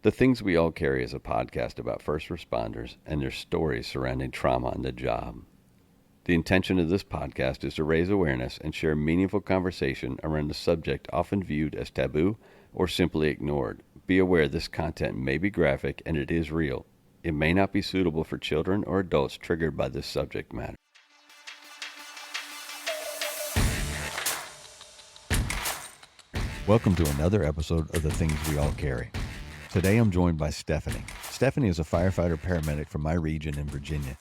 The Things We All Carry is a podcast about first responders and their stories surrounding trauma on the job. The intention of this podcast is to raise awareness and share meaningful conversation around a subject often viewed as taboo or simply ignored. Be aware this content may be graphic and it is real. It may not be suitable for children or adults triggered by this subject matter. Welcome to another episode of The Things We All Carry. Today I'm joined by Stephanie. Stephanie is a firefighter paramedic from my region in Virginia.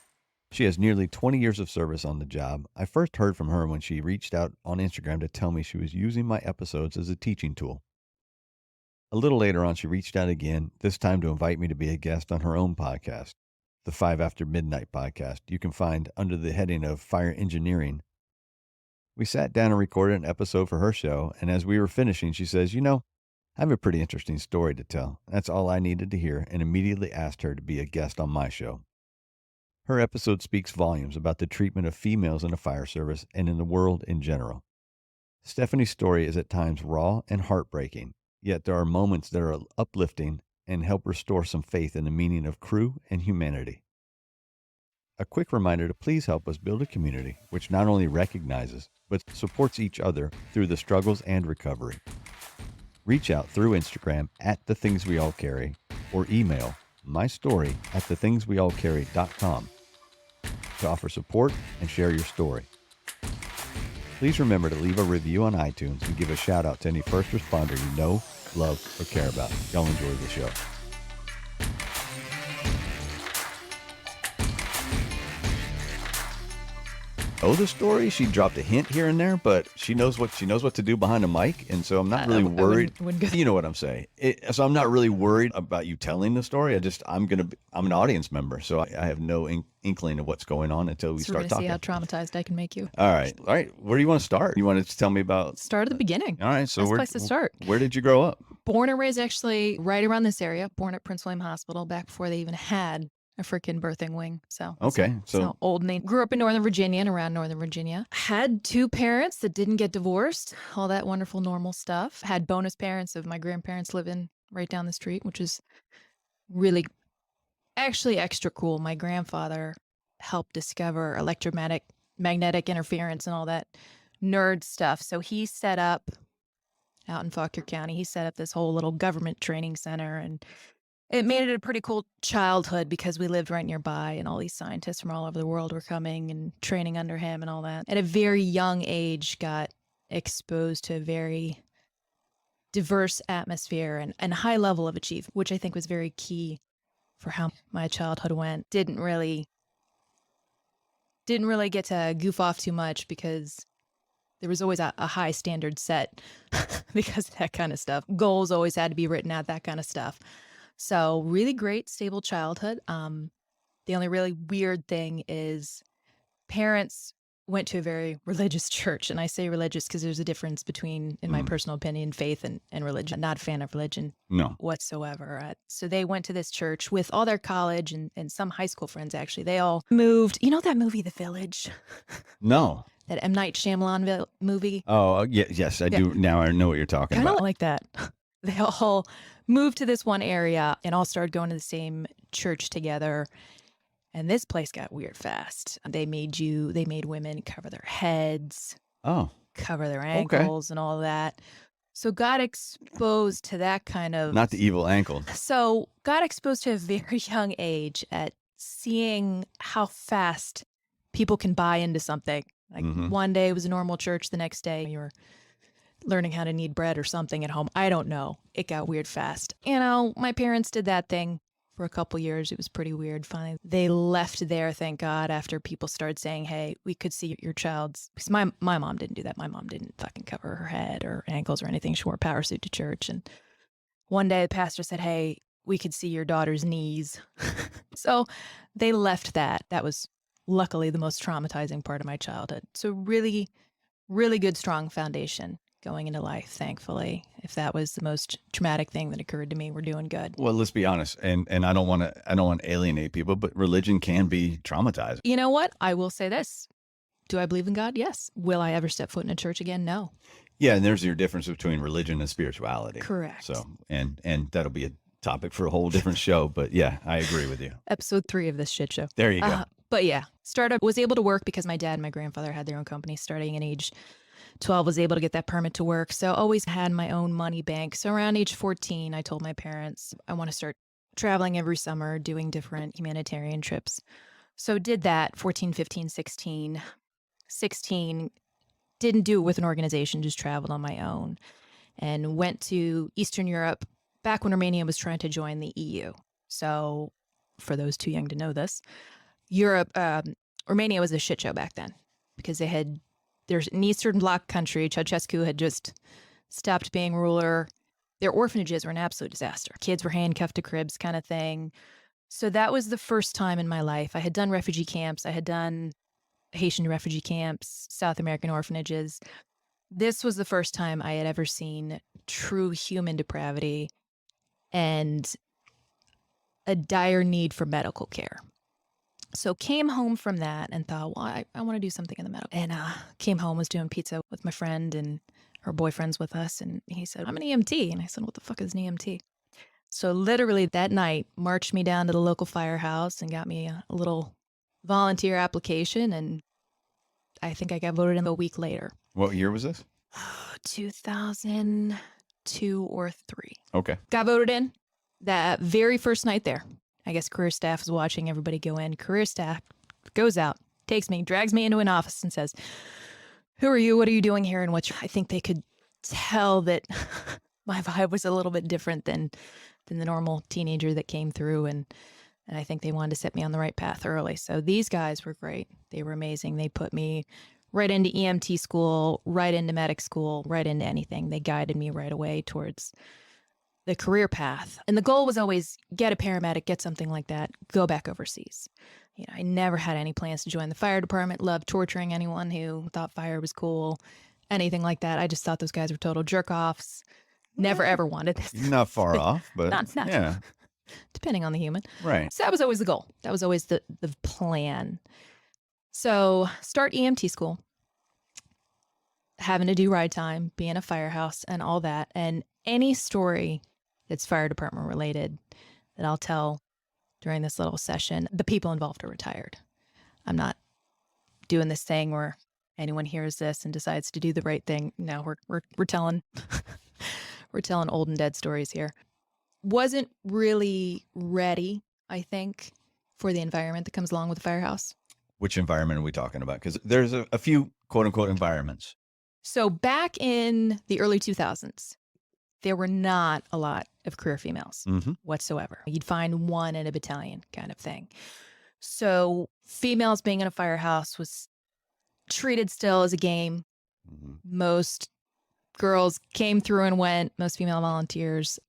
She has nearly 20 years of service on the job. I first heard from her when she reached out on Instagram to tell me she was using my episodes as a teaching tool. A little later on, she reached out again, this time to invite me to be a guest on her own podcast, the 5 After Midnight podcast. You can find under the heading of Fire Engineering. We sat down and recorded an episode for her show, and as we were finishing, she says, I have a pretty interesting story to tell. That's all I needed to hear, and immediately asked her to be a guest on my show. Her episode speaks volumes about the treatment of females in the fire service and in the world in general. Stephanie's story is at times raw and heartbreaking, yet there are moments that are uplifting and help restore some faith in the meaning of crew and humanity. A quick reminder to please help us build a community which not only recognizes, but supports each other through the struggles and recovery. Reach out through Instagram at The Things We All Carry or email mystory@thethingsweallcarry.com to offer support and share your story. Please remember to leave a review on iTunes and give a shout out to any first responder you know, love, or care about. Y'all enjoy the show. The story. She dropped a hint here and there, but she knows what to do behind the mic, and so I'm not really worried. You know what I'm saying. So I'm not really worried about you telling the story. I'm an audience member, so I have no inkling of what's going on until we start talking. See how traumatized I can make you. All right. Where do you want to start? You want to tell me about? Start at the beginning. All right. So Best place to start. Where did you grow up? Born and raised actually right around this area. Born at Prince William Hospital back before they even had a freaking birthing wing. So okay, so old name. Grew up in Northern Virginia and around Northern Virginia. Had 2 parents that didn't get divorced. All that wonderful normal stuff. Had bonus parents of my grandparents living right down the street, which is really actually extra cool. My grandfather helped discover electromagnetic interference and all that nerd stuff. So he set up out in Fauquier County. He set up this whole little government training center, and it made it a pretty cool childhood because we lived right nearby and all these scientists from all over the world were coming and training under him and all that. At a very young age, got exposed to a very diverse atmosphere and high level of achievement, which I think was very key for how my childhood went. Didn't really get to goof off too much because there was always a high standard set because of that kind of stuff. Goals always had to be written out, that kind of stuff. So really great, stable childhood. The only really weird thing is parents went to a very religious church. And I say religious because there's a difference between, in my personal opinion, faith and religion. I'm not a fan of religion whatsoever. So they went to this church with all their college and some high school friends, actually. They all moved. You know that movie, The Village? No. That M. Night Shyamalan movie? Oh, yes, I do. Now I know what you're talking about. Kind of like that. They all moved to this one area and all started going to the same church together. And this place got weird fast. They made women cover their heads, cover their ankles and all that. So got exposed to that kind of... Not the evil ankle. So got exposed to a very young age at seeing how fast people can buy into something. Like one day it was a normal church, the next day you were learning how to knead bread or something at home. I don't know. It got weird fast. My parents did that thing for a couple years. It was pretty weird. Finally, they left there, thank God, after people started saying, hey, we could see your child's... Because my mom didn't do that. My mom didn't fucking cover her head or ankles or anything. She wore a power suit to church. And one day the pastor said, hey, we could see your daughter's knees. So they left that. That was luckily the most traumatizing part of my childhood. So really, really good, strong foundation going into life, thankfully. If that was the most traumatic thing that occurred to me, we're doing good. Well, let's be honest, and I don't want to alienate people, but religion can be traumatizing. You know what? I will say this. Do I believe in God? Yes. Will I ever step foot in a church again? No. Yeah, and there's your difference between religion and spirituality. Correct. So, and that'll be a topic for a whole different show. But yeah, I agree with you. Episode 3 of this shit show. There you go. But yeah, startup was able to work because my dad and my grandfather had their own company starting at age 12, was able to get that permit to work. So always had my own money bank. So around age 14, I told my parents, I want to start traveling every summer, doing different humanitarian trips. So did that 14, 15, 16. 16, didn't do it with an organization, just traveled on my own and went to Eastern Europe back when Romania was trying to join the EU. So for those too young to know this, Romania was a shit show back then because there's an Eastern Bloc country. Ceausescu had just stopped being ruler. Their orphanages were an absolute disaster. Kids were handcuffed to cribs kind of thing. So that was the first time in my life. I had done refugee camps. I had done Haitian refugee camps, South American orphanages. This was the first time I had ever seen true human depravity and a dire need for medical care. So came home from that and thought, well, I want to do something in the medical. And came home, was doing pizza with my friend and her boyfriend's with us. And he said, I'm an EMT. And I said, what the fuck is an EMT? So literally that night, marched me down to the local firehouse and got me a little volunteer application. And I think I got voted in a week later. What year was this? 2002 or 3. Okay. Got voted in that very first night there. I guess career staff was watching everybody go in. Career staff goes out, takes me, drags me into an office and says, who are you? What are you doing here? And I think they could tell that my vibe was a little bit different than the normal teenager that came through. And I think they wanted to set me on the right path early. So these guys were great. They were amazing. They put me right into EMT school, right into medic school, right into anything. They guided me right away towards the career path. And the goal was always get a paramedic, get something like that, go back overseas. You know, I never had any plans to join the fire department, loved torturing anyone who thought fire was cool, anything like that. I just thought those guys were total jerk-offs. Never ever wanted this. You're not far off, but not yeah. Depending on the human. Right. So that was always the goal. That was always the plan. So start EMT school, having to do ride time, be in a firehouse and all that. And any story that's fire department related that I'll tell during this little session, the people involved are retired. I'm not doing this thing where anyone hears this and decides to do the right thing. No, we're telling we're telling old and dead stories here. Wasn't really ready, I think, for the environment that comes along with the firehouse. Which environment are we talking about? Because there's a few quote unquote environments. So back in the early 2000s, there were not a lot of career females whatsoever. You'd find one in a battalion kind of thing. So females being in a firehouse was treated still as a game. Most girls came through and went. Most female volunteers,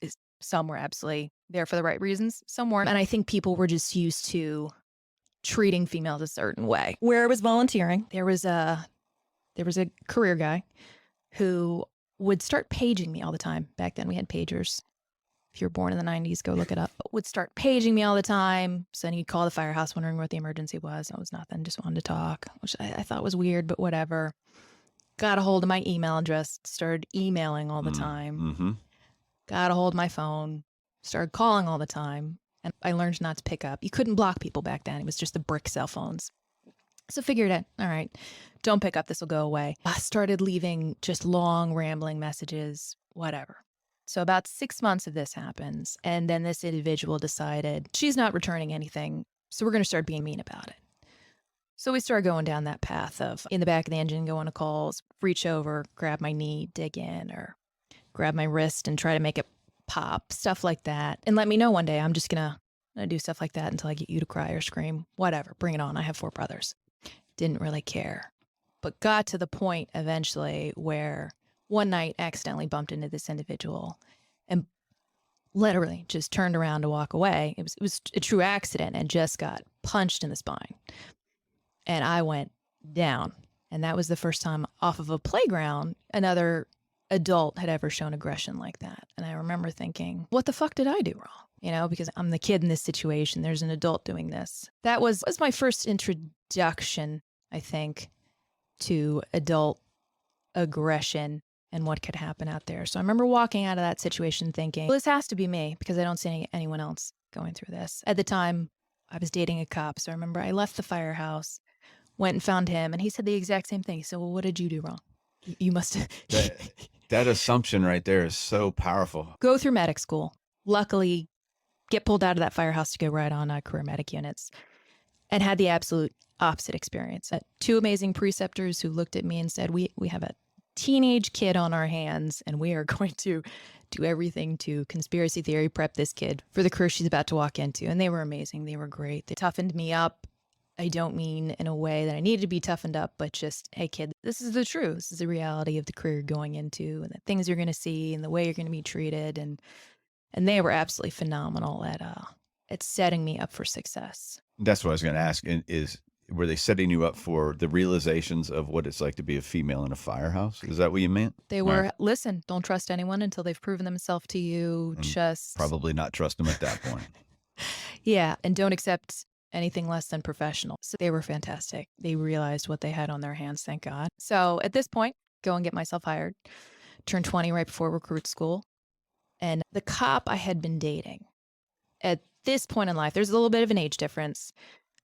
some were absolutely there for the right reasons. Some weren't. And I think people were just used to treating females a certain way. Where I was volunteering, there was a career guy who would start paging me all the time. Back then we had pagers. If you're born in the 90s, go look it up. Would start paging me all the time. So then he'd call the firehouse wondering what the emergency was. It was nothing, just wanted to talk, which I thought was weird, but whatever. Got a hold of my email address, started emailing all the time. Got a hold of my phone, started calling all the time. And I learned not to pick up. You couldn't block people back then. It was just the brick cell phones. So figured out, all right, don't pick up, this will go away. I started leaving just long rambling messages, whatever. So about 6 months of this happens. And then this individual decided she's not returning anything. So we're going to start being mean about it. So we started going down that path of in the back of the engine, going to calls, reach over, grab my knee, dig in, or grab my wrist and try to make it pop, stuff like that. And let me know one day, I'm just going to do stuff like that until I get you to cry or scream, whatever, bring it on. I have 4 brothers. Didn't really care, but got to the point eventually where one night accidentally bumped into this individual and literally just turned around to walk away. It was a true accident and just got punched in the spine. And I went down. And that was the first time off of a playground another adult had ever shown aggression like that. And I remember thinking, what the fuck did I do wrong? You know, because I'm the kid in this situation. There's an adult doing this. That was my first introduction, I think, to adult aggression. and what could happen out there. So I remember walking out of that situation thinking, well, this has to be me because I don't see anyone else going through this. At the time, I was dating a cop. So I remember I left the firehouse, went and found him, and he said the exact same thing. He said, well, what did you do wrong? You must have. That assumption right there is so powerful. Go through medic school. Luckily, get pulled out of that firehouse to go right on career medic units, and had the absolute opposite experience. Two amazing preceptors who looked at me and said, we have a teenage kid on our hands, and we are going to do everything to conspiracy theory prep this kid for the career she's about to walk into. And they were amazing. They were great. They toughened me up. I don't mean in a way that I needed to be toughened up, but just, hey, kid, this is the truth. This is the reality of the career you're going into and the things you're going to see and the way you're going to be treated. And they were absolutely phenomenal at setting me up for success. That's what I was going to ask. Is were they setting you up for the realizations of what it's like to be a female in a firehouse? Is that what you meant? They were, right. Listen, don't trust anyone until they've proven themselves to you. And just probably not trust them at that point. Yeah. And don't accept anything less than professional. So they were fantastic. They realized what they had on their hands, thank God. So at this point, go and get myself hired. Turned 20 right before recruit school. And the cop I had been dating at this point in life, there's a little bit of an age difference.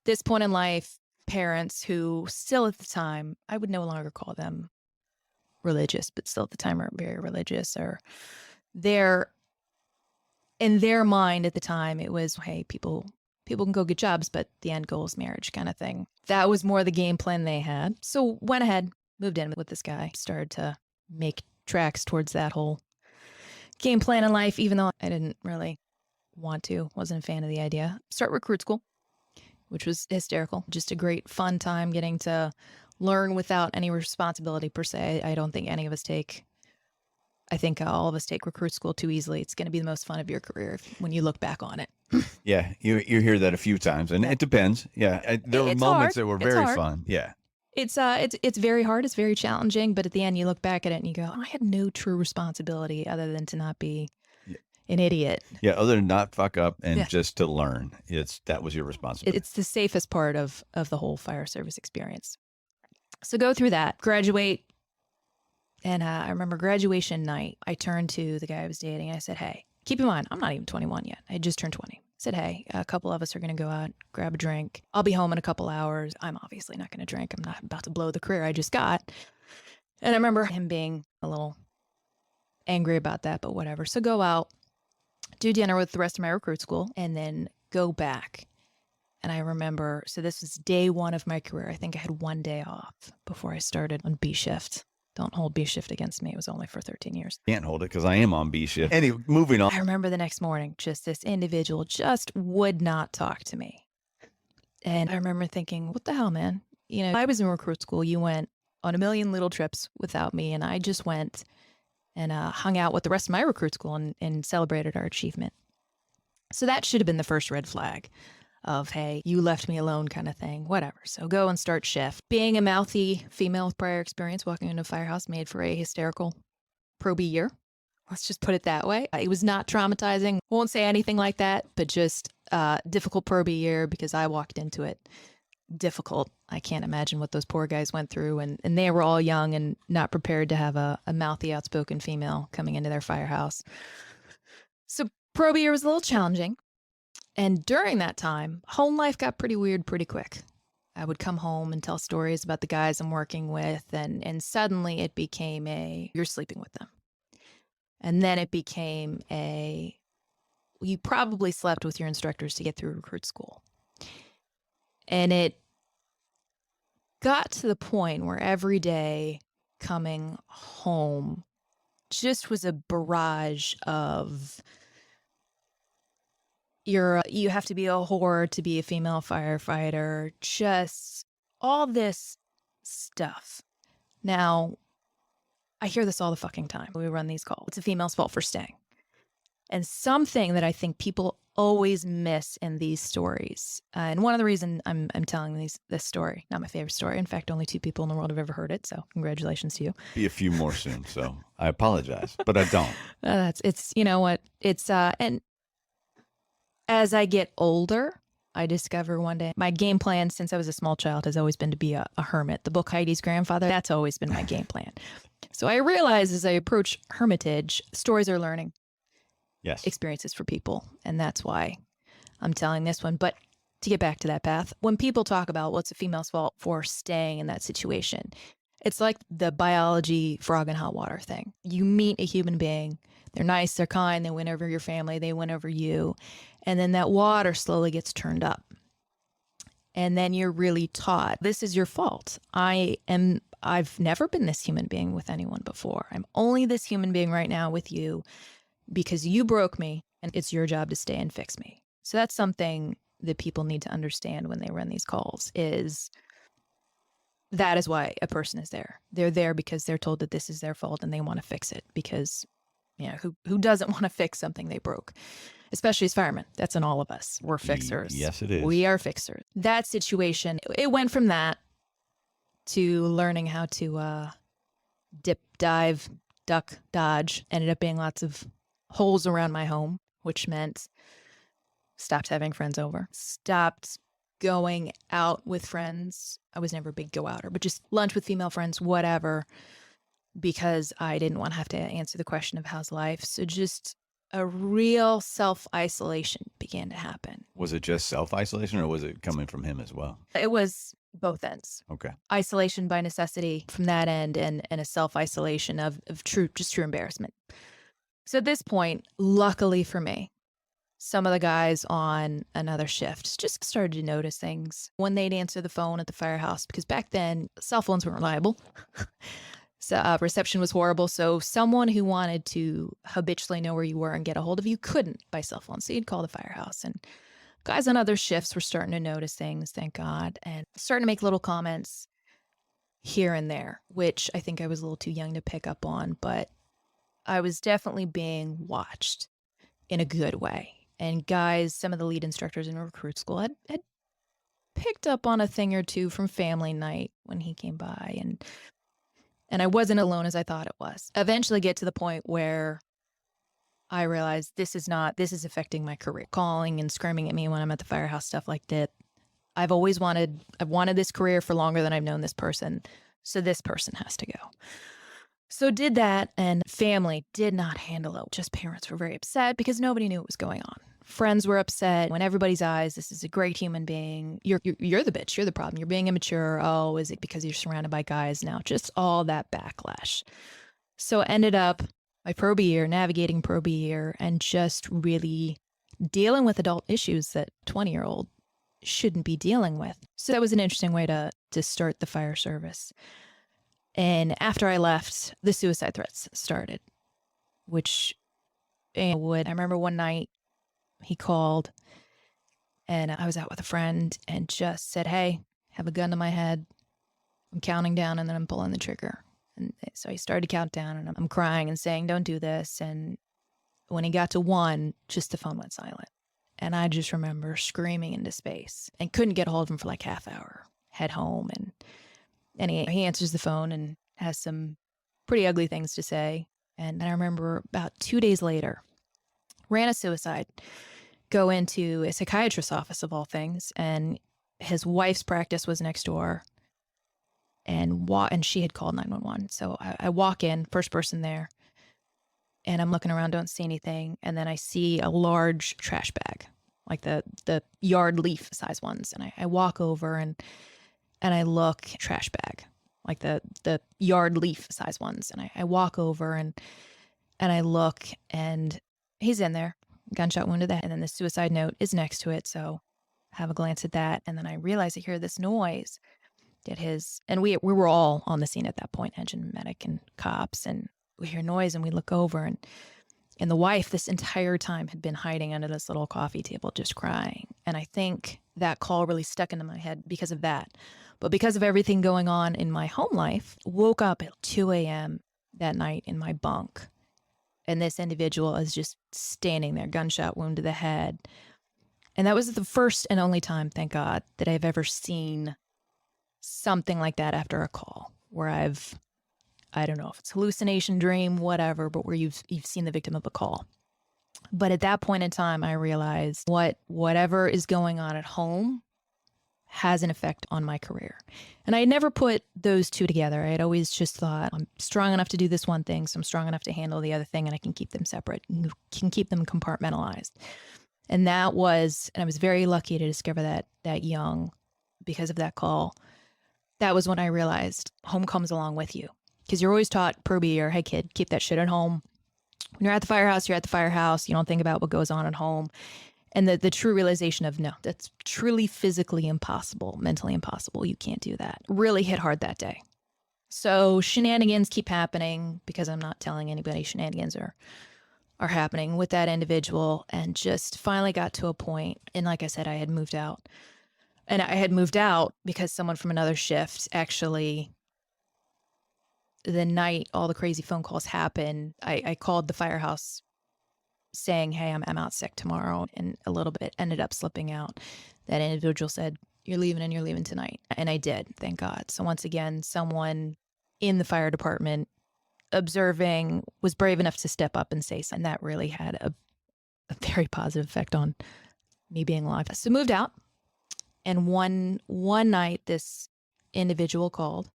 This point in life, parents who still at the time, I would no longer call them religious, but still at the time are very religious, or they're in their mind at the time, it was, hey, people can go get jobs, but the end goal is marriage kind of thing. That was more the game plan they had. So went ahead, moved in with this guy, started to make tracks towards that whole game plan in life, even though I didn't really want to, wasn't a fan of the idea. Start recruit school, which was hysterical. Just a great fun time getting to learn without any responsibility per se. I don't think any of us I think all of us take recruit school too easily. It's going to be the most fun of your career when you look back on it. Yeah, you hear that a few times, and it depends. Yeah, there were moments that were very fun. Yeah. It's very hard. It's very challenging. But at the end, you look back at it and you go, I had no true responsibility other than to not be an idiot. Yeah, other than not fuck up and just to learn. That was your responsibility. It's the safest part of the whole fire service experience. So go through that, graduate. And I remember graduation night, I turned to the guy I was dating. And I said, hey, keep in mind, I'm not even 21 yet. I just turned 20. I said, hey, a couple of us are going to go out, grab a drink. I'll be home in a couple hours. I'm obviously not going to drink. I'm not about to blow the career I just got. And I remember him being a little angry about that, but whatever. So go out, do dinner with the rest of my recruit school, and then go back. And I remember, so this was day one of my career. I think I had one day off before I started on B shift. Don't hold B shift against me. It was only for 13 years. Can't hold it because I am on B shift. Anyway, moving on. I remember the next morning, just this individual just would not talk to me. And I remember thinking, what the hell, man? You know, I was in recruit school. You went on a million little trips without me. And I just went and hung out with the rest of my recruit school and celebrated our achievement. So that should have been the first red flag of, hey, you left me alone kind of thing, whatever. So go and start shift. Being a mouthy female with prior experience walking into a firehouse made for a hysterical probie year. Let's just put it that way. It was not traumatizing. Won't say anything like that, but just difficult probie year because I walked into it difficult. I can't imagine what those poor guys went through. And they were all young and not prepared to have a mouthy, outspoken female coming into their firehouse. So probie year was a little challenging. And during that time, home life got pretty weird pretty quick. I would come home and tell stories about the guys I'm working with, and suddenly it became you're sleeping with them. And then it became you probably slept with your instructors to get through recruit school. And it got to the point where every day coming home just was a barrage of, you have to be a whore to be a female firefighter, just all this stuff. Now, I hear this all the fucking time. We run these calls. It's a female's fault for staying. And something that I think people always miss in these stories, and one of the reasons I'm telling this story, not my favorite story. In fact, only 2 people in the world have ever heard it. So congratulations to you. Be a few more soon. So I apologize, but I don't. It's you know what? It's and as I get older, I discover one day my game plan since I was a small child has always been to be a hermit. The book Heidi's Grandfather, that's always been my game plan. So I realize as I approach Hermitage, stories are learning Yes. experiences for people. And that's why I'm telling this one. But to get back to that path, when people talk about what's a female's fault for staying in that situation, it's like the biology frog in hot water thing. You meet a human being, they're nice, they're kind, they win over your family, they win over you. And then that water slowly gets turned up. And then you're really taught, this is your fault. I've never been this human being with anyone before. I'm only this human being right now with you because you broke me and it's your job to stay and fix me. So that's something that people need to understand when they run these calls is that is why a person is there. They're there because they're told that this is their fault and they want to fix it because, you know, who doesn't want to fix something they broke? Especially as firemen. That's in all of us. We're fixers. Yes, it is. We are fixers. That situation, it went from that to learning how to dip, dive, duck, dodge. Ended up being lots of holes around my home, which meant stopped having friends over, stopped going out with friends. I was never a big go outer, but just lunch with female friends, whatever, because I didn't want to have to answer the question of how's life. So just a real self-isolation began to happen. Was it just self-isolation or was it coming from him as well? It was both ends. Okay. Isolation by necessity from that end and a self-isolation of true embarrassment. So at this point, luckily for me, some of the guys on another shift just started to notice things when they'd answer the phone at the firehouse, because back then cell phones weren't reliable. So reception was horrible. So someone who wanted to habitually know where you were and get a hold of you couldn't by cell phone. So you'd call the firehouse, and guys on other shifts were starting to notice things, thank God, and starting to make little comments here and there, which I think I was a little too young to pick up on, but I was definitely being watched in a good way. And guys, some of the lead instructors in recruit school had picked up on a thing or two from family night when he came by, and I wasn't alone as I thought it was. Eventually get to the point where I realized this is affecting my career. Calling and screaming at me when I'm at the firehouse, stuff like that. I've wanted this career for longer than I've known this person. So this person has to go. So did that, and family did not handle it. Just parents were very upset because nobody knew what was going on. Friends were upset. When everybody's eyes, this is a great human being. You're the bitch. You're the problem. You're being immature. Oh, is it because you're surrounded by guys now? Just all that backlash. So ended up my probe year, navigating probe year, and just really dealing with adult issues that 20-year-old shouldn't be dealing with. So that was an interesting way to start the fire service. And after I left, the suicide threats started, which I remember one night he called and I was out with a friend and just said, hey, have a gun to my head. I'm counting down and then I'm pulling the trigger. And so he started to count down and I'm crying and saying, don't do this. And when he got to 1, just the phone went silent. And I just remember screaming into space and couldn't get a hold of him for like half hour. Head home and he answers the phone and has some pretty ugly things to say. And then I remember about 2 days later, ran a suicide, go into a psychiatrist's office of all things. And his wife's practice was next door. And she had called 911. So I walk in, first person there. And I'm looking around, don't see anything. And then I see a large trash bag, like the yard leaf size ones. And I walk over and I look, trash bag, like the yard leaf size ones. And I walk over and I look and he's in there, gunshot wound to the head. And then the suicide note is next to it. So have a glance at that. And then I realize I hear this noise and we were all on the scene at that point, engine, medic, and cops. And we hear noise and we look over and the wife this entire time had been hiding under this little coffee table, just crying. And I think that call really stuck into my head because of that. But because of everything going on in my home life, woke up at 2 a.m. that night in my bunk. And this individual is just standing there, gunshot wound to the head. And that was the first and only time, thank God, that I've ever seen something like that after a call where I don't know if it's hallucination, dream, whatever, but where you've seen the victim of a call. But at that point in time, I realized whatever is going on at home has an effect on my career. And I had never put those two together. I had always just thought, I'm strong enough to do this one thing, so I'm strong enough to handle the other thing, and I can keep them separate, and can keep them compartmentalized. And I was very lucky to discover that young because of that call. That was when I realized home comes along with you. Because you're always taught per year, hey kid, keep that shit at home. When you're at the firehouse, you're at the firehouse. You don't think about what goes on at home. And the true realization of, no, that's truly physically impossible, mentally impossible. You can't do that. Really hit hard that day. So shenanigans keep happening because I'm not telling anybody shenanigans are happening with that individual, and just finally got to a point. And like I said, I had moved out. And I had moved out because someone from another shift actually, the night all the crazy phone calls happened, I called the firehouse saying, hey, I'm out sick tomorrow. And a little bit ended up slipping out. That individual said, you're leaving, and you're leaving tonight. And I did, thank God. So once again, someone in the fire department observing was brave enough to step up and say something. That really had a very positive effect on me being alive. So moved out. And one night, this individual called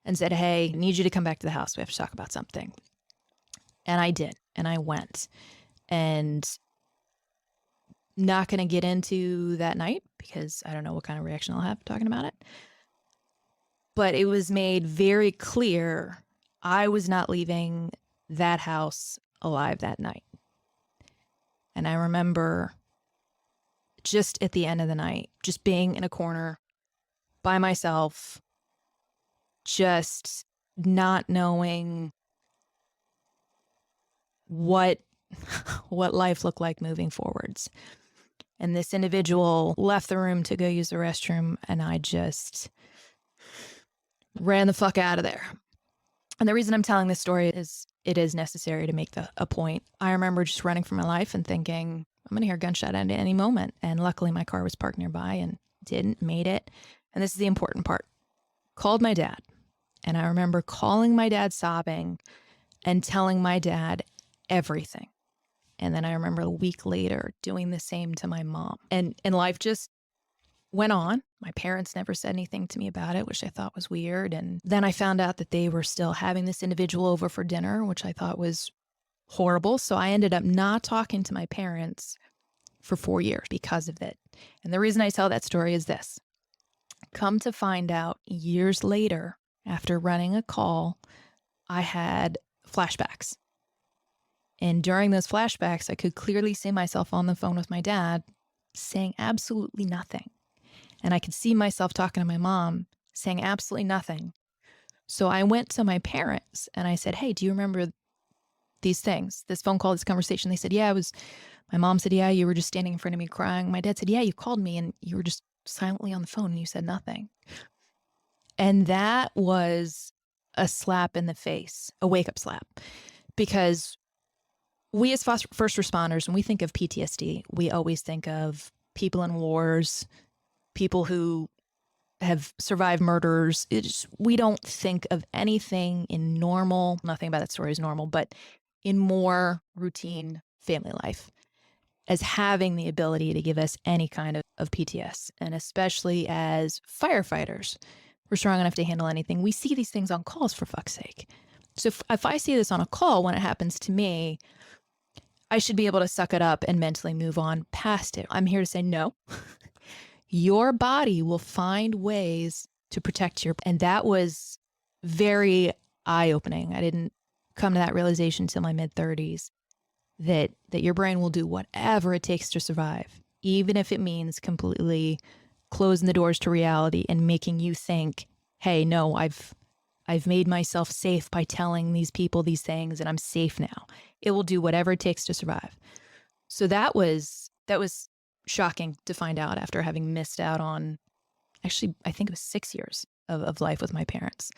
and said, hey, I need you to come back to the house. We have to talk about something. And I did. And I went. And not going to get into that night because I don't know what kind of reaction I'll have talking about it. But it was made very clear I was not leaving that house alive that night. And I remember just at the end of the night, just being in a corner by myself, just not knowing what life looked like moving forwards. And this individual left the room to go use the restroom, and I just ran the fuck out of there. And the reason I'm telling this story is it is necessary to make a point. I remember just running for my life and thinking, I'm going to hear a gunshot at any moment. And luckily my car was parked nearby and made it. And this is the important part. Called my dad. And I remember calling my dad sobbing and telling my dad everything. And then I remember a week later doing the same to my mom. And life just went on. My parents never said anything to me about it, which I thought was weird. And then I found out that they were still having this individual over for dinner, which I thought was horrible. So I ended up not talking to my parents for 4 years because of it. And the reason I tell that story is this. Come to find out years later, after running a call, I had flashbacks. And during those flashbacks, I could clearly see myself on the phone with my dad saying absolutely nothing. And I could see myself talking to my mom saying absolutely nothing. So I went to my parents and I said, hey, do you remember these things, this phone call, this conversation? They said, yeah, my mom said, yeah, you were just standing in front of me crying. My dad said, yeah, you called me and you were just silently on the phone and you said nothing. And that was a slap in the face, a wake-up slap, because we as first responders, when we think of PTSD, we always think of people in wars, people who have survived murders. We don't think of anything in normal, nothing about that story is normal, but in more routine family life as having the ability to give us any kind of PTS. And especially as firefighters, we're strong enough to handle anything. We see these things on calls, for fuck's sake. So if I see this on a call when it happens to me, I should be able to suck it up and mentally move on past it. I'm here to say no. Your body will find ways to protect and that was very eye-opening. I didn't come to that realization until my mid-30s that your brain will do whatever it takes to survive, even if it means completely closing the doors to reality and making you think, hey, no, I've made myself safe by telling these people these things and I'm safe now. It will do whatever it takes to survive. So that was shocking to find out after having missed out on, actually, I think it was 6 years of life with my parents.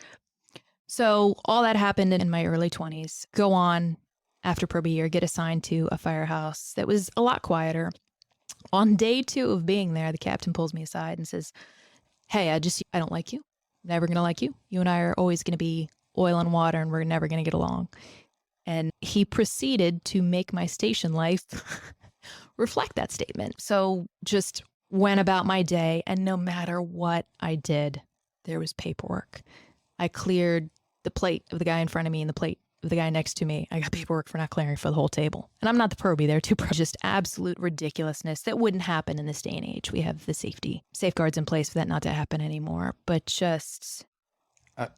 So all that happened in my early 20s. Go on after probably a year, get assigned to a firehouse that was a lot quieter. On day 2 of being there, the captain pulls me aside and says, hey, I don't like you. Never going to like you. You and I are always going to be oil and water and we're never going to get along. And he proceeded to make my station life reflect that statement. So just went about my day, and no matter what I did, there was paperwork. I cleared the plate of the guy in front of me and the plate of the guy next to me. I got paperwork for not clearing for the whole table. And I'm not the pro, be there too pro. Just absolute ridiculousness that wouldn't happen in this day and age. We have the safeguards in place for that not to happen anymore. But just... I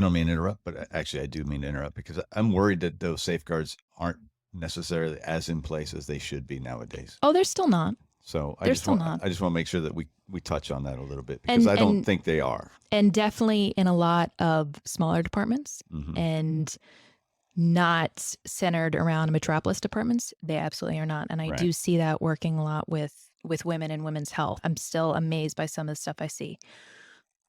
don't mean to interrupt, but actually I do mean to interrupt because I'm worried that those safeguards aren't necessarily as in place as they should be nowadays. Oh, they're still not. So I They're just still want not. I just want to make sure that we touch on that a little bit because I don't think they are. And definitely in a lot of smaller departments and not centered around metropolis departments, they absolutely are not. And I do see that working a lot with women and women's health. I'm still amazed by some of the stuff I see.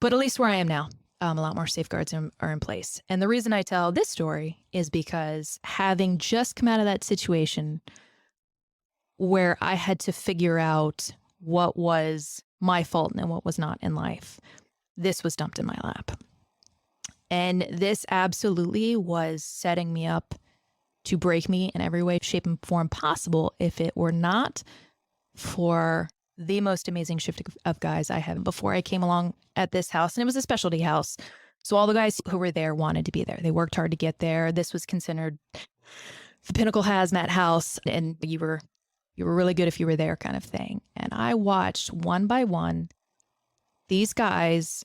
But at least where I am now, a lot more safeguards are in place. And the reason I tell this story is because having just come out of that situation where I had to figure out what was my fault and what was not in life, this was dumped in my lap. And this absolutely was setting me up to break me in every way, shape, and form possible if it were not for the most amazing shift of guys I had before I came along at this house. And it was a specialty house. So all the guys who were there wanted to be there. They worked hard to get there. This was considered the pinnacle hazmat house. And you were really good if you were there kind of thing. And I watched one by one these guys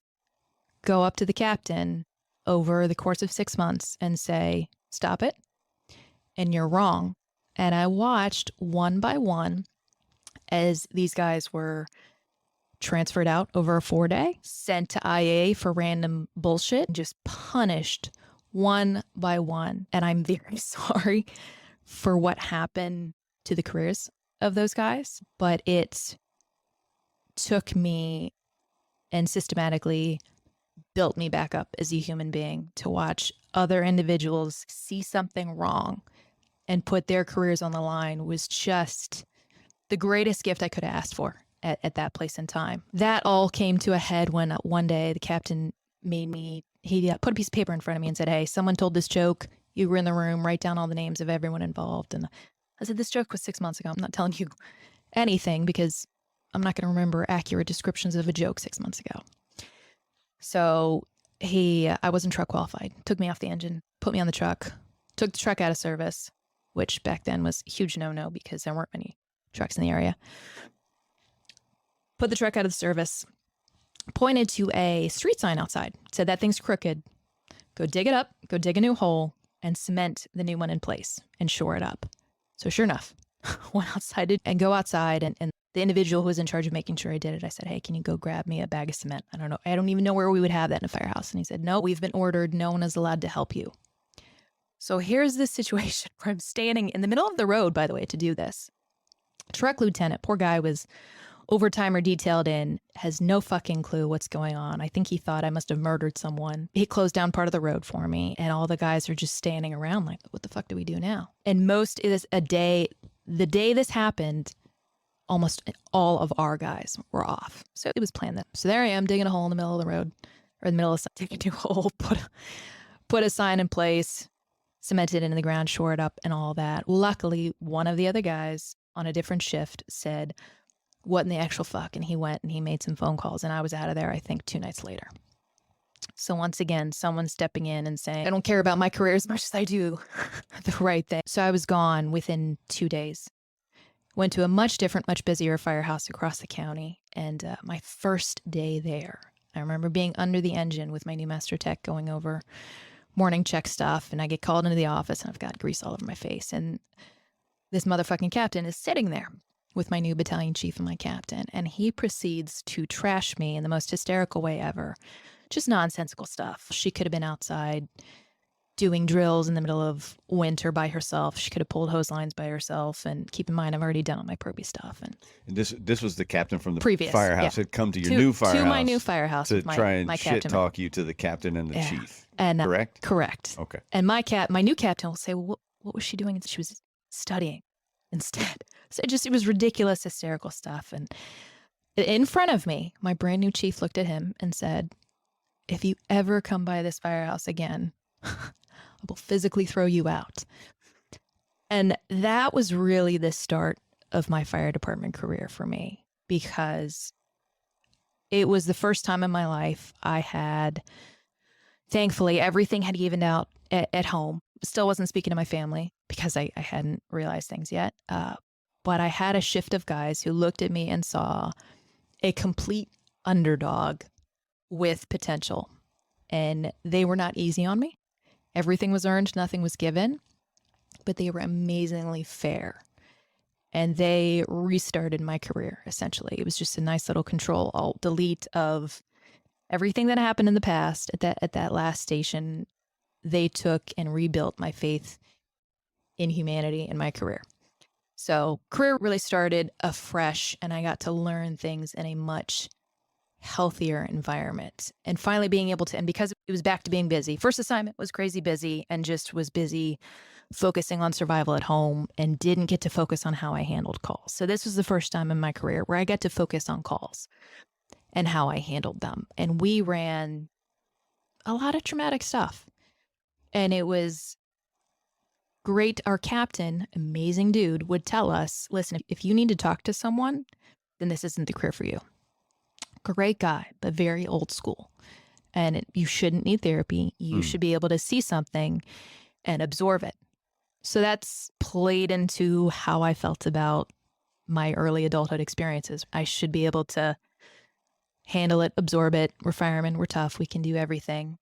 go up to the captain over the course of 6 months and say, stop it. And you're wrong. And I watched one by one as these guys were transferred out over a 4-day, sent to IA for random bullshit, just punished one by one. And I'm very sorry for what happened to the careers of those guys, but it took me and systematically built me back up as a human being to watch other individuals see something wrong and put their careers on the line was just the greatest gift I could have asked for at that place and time. That all came to a head when one day the captain he put a piece of paper in front of me and said, hey, someone told this joke. You were in the room, write down all the names of everyone involved. And I said, this joke was 6 months ago. I'm not telling you anything because I'm not going to remember accurate descriptions of a joke 6 months ago. So I wasn't truck qualified, took me off the engine, put me on the truck, took the truck out of service, which back then was a huge no-no because there weren't many trucks in the area. Put the truck out of the service, pointed to a street sign outside, said that thing's crooked. Go dig it up, go dig a new hole, and cement the new one in place and shore it up. So sure enough, went outside and go outside and the individual who was in charge of making sure I did it, I said, hey, can you go grab me a bag of cement? I don't know. I don't even know where we would have that in a firehouse. And he said, no, we've been ordered. No one is allowed to help you. So here's this situation where I'm standing in the middle of the road, by the way, to do this. Truck lieutenant, poor guy, was overtime or detailed in, has no fucking clue what's going on. I think he thought I must have murdered someone. He closed down part of the road for me, and all the guys are just standing around like, what the fuck do we do now? And most is the day this happened, almost all of our guys were off. So it was planned then. So there I am digging a hole in the middle of the road, or in the middle of digging a new hole, put a sign in place, cemented it into the ground, shore it up and all that. Luckily, one of the other guys on a different shift said, what in the actual fuck? And he went and he made some phone calls and I was out of there, I think 2 nights later. So once again, someone stepping in and saying, I don't care about my career as much as I do the right thing. So I was gone within 2 days. Went to a much different, much busier firehouse across the county. And my first day there, I remember being under the engine with my new master tech going over morning check stuff. And I get called into the office and I've got grease all over my face. And this motherfucking captain is sitting there with my new battalion chief and my captain. And he proceeds to trash me in the most hysterical way ever. Just nonsensical stuff. She could have been outside doing drills in the middle of winter by herself. She could have pulled hose lines by herself. And keep in mind, I've already done all my probie stuff. And this was the captain from the previous firehouse had come to your new firehouse. To my new firehouse. To try and my shit captain. talk you to the captain and the chief. And, correct? Correct. Okay. And my new captain will say, well, what was she doing? She was studying instead. So it was ridiculous, hysterical stuff. And in front of me, my brand new chief looked at him and said, if you ever come by this firehouse again, I will physically throw you out. And that was really the start of my fire department career for me. because it was the first time in my life I had, thankfully, everything had evened out at home. Still wasn't speaking to my family because I hadn't realized things yet. But I had a shift of guys who looked at me and saw a complete underdog with potential. And they were not easy on me. Everything was earned, nothing was given, but they were amazingly fair. And they restarted my career, essentially. It was just a nice little control alt delete of everything that happened in the past at that last station. They took and rebuilt my faith in humanity and my career. So career really started afresh, and I got to learn things in a much healthier environment. And finally being able to, and because it was back to being busy, first assignment was crazy busy and just was busy focusing on survival at home and didn't get to focus on how I handled calls. So this was the first time in my career where I got to focus on calls and how I handled them. And we ran a lot of traumatic stuff. And it was great. Our captain, amazing dude, would tell us, listen, if you need to talk to someone, then this isn't the career for you. Great guy, but very old school. And you shouldn't need therapy. You should be able to see something and absorb it. So that's played into how I felt about my early adulthood experiences. I should be able to handle it, absorb it. We're firemen, we're tough, we can do everything.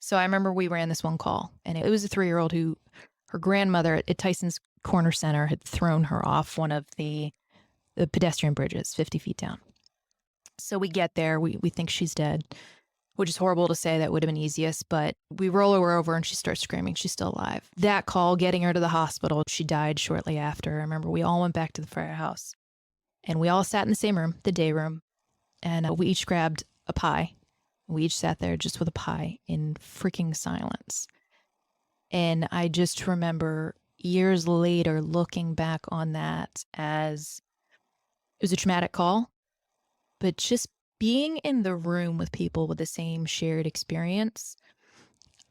So I remember we ran this one call, and it was a 3-year-old who, her grandmother at Tyson's Corner Center had thrown her off one of the pedestrian bridges 50 feet down. So we get there, we think she's dead, which is horrible to say. That would have been easiest, but we roll her over and she starts screaming. She's still alive. That call, getting her to the hospital, she died shortly after. I remember we all went back to the firehouse and we all sat in the same room, the day room, and we each grabbed a pie. We each sat there just with a pie in freaking silence. And I just remember years later looking back on that as it was a traumatic call, but just being in the room with people with the same shared experience,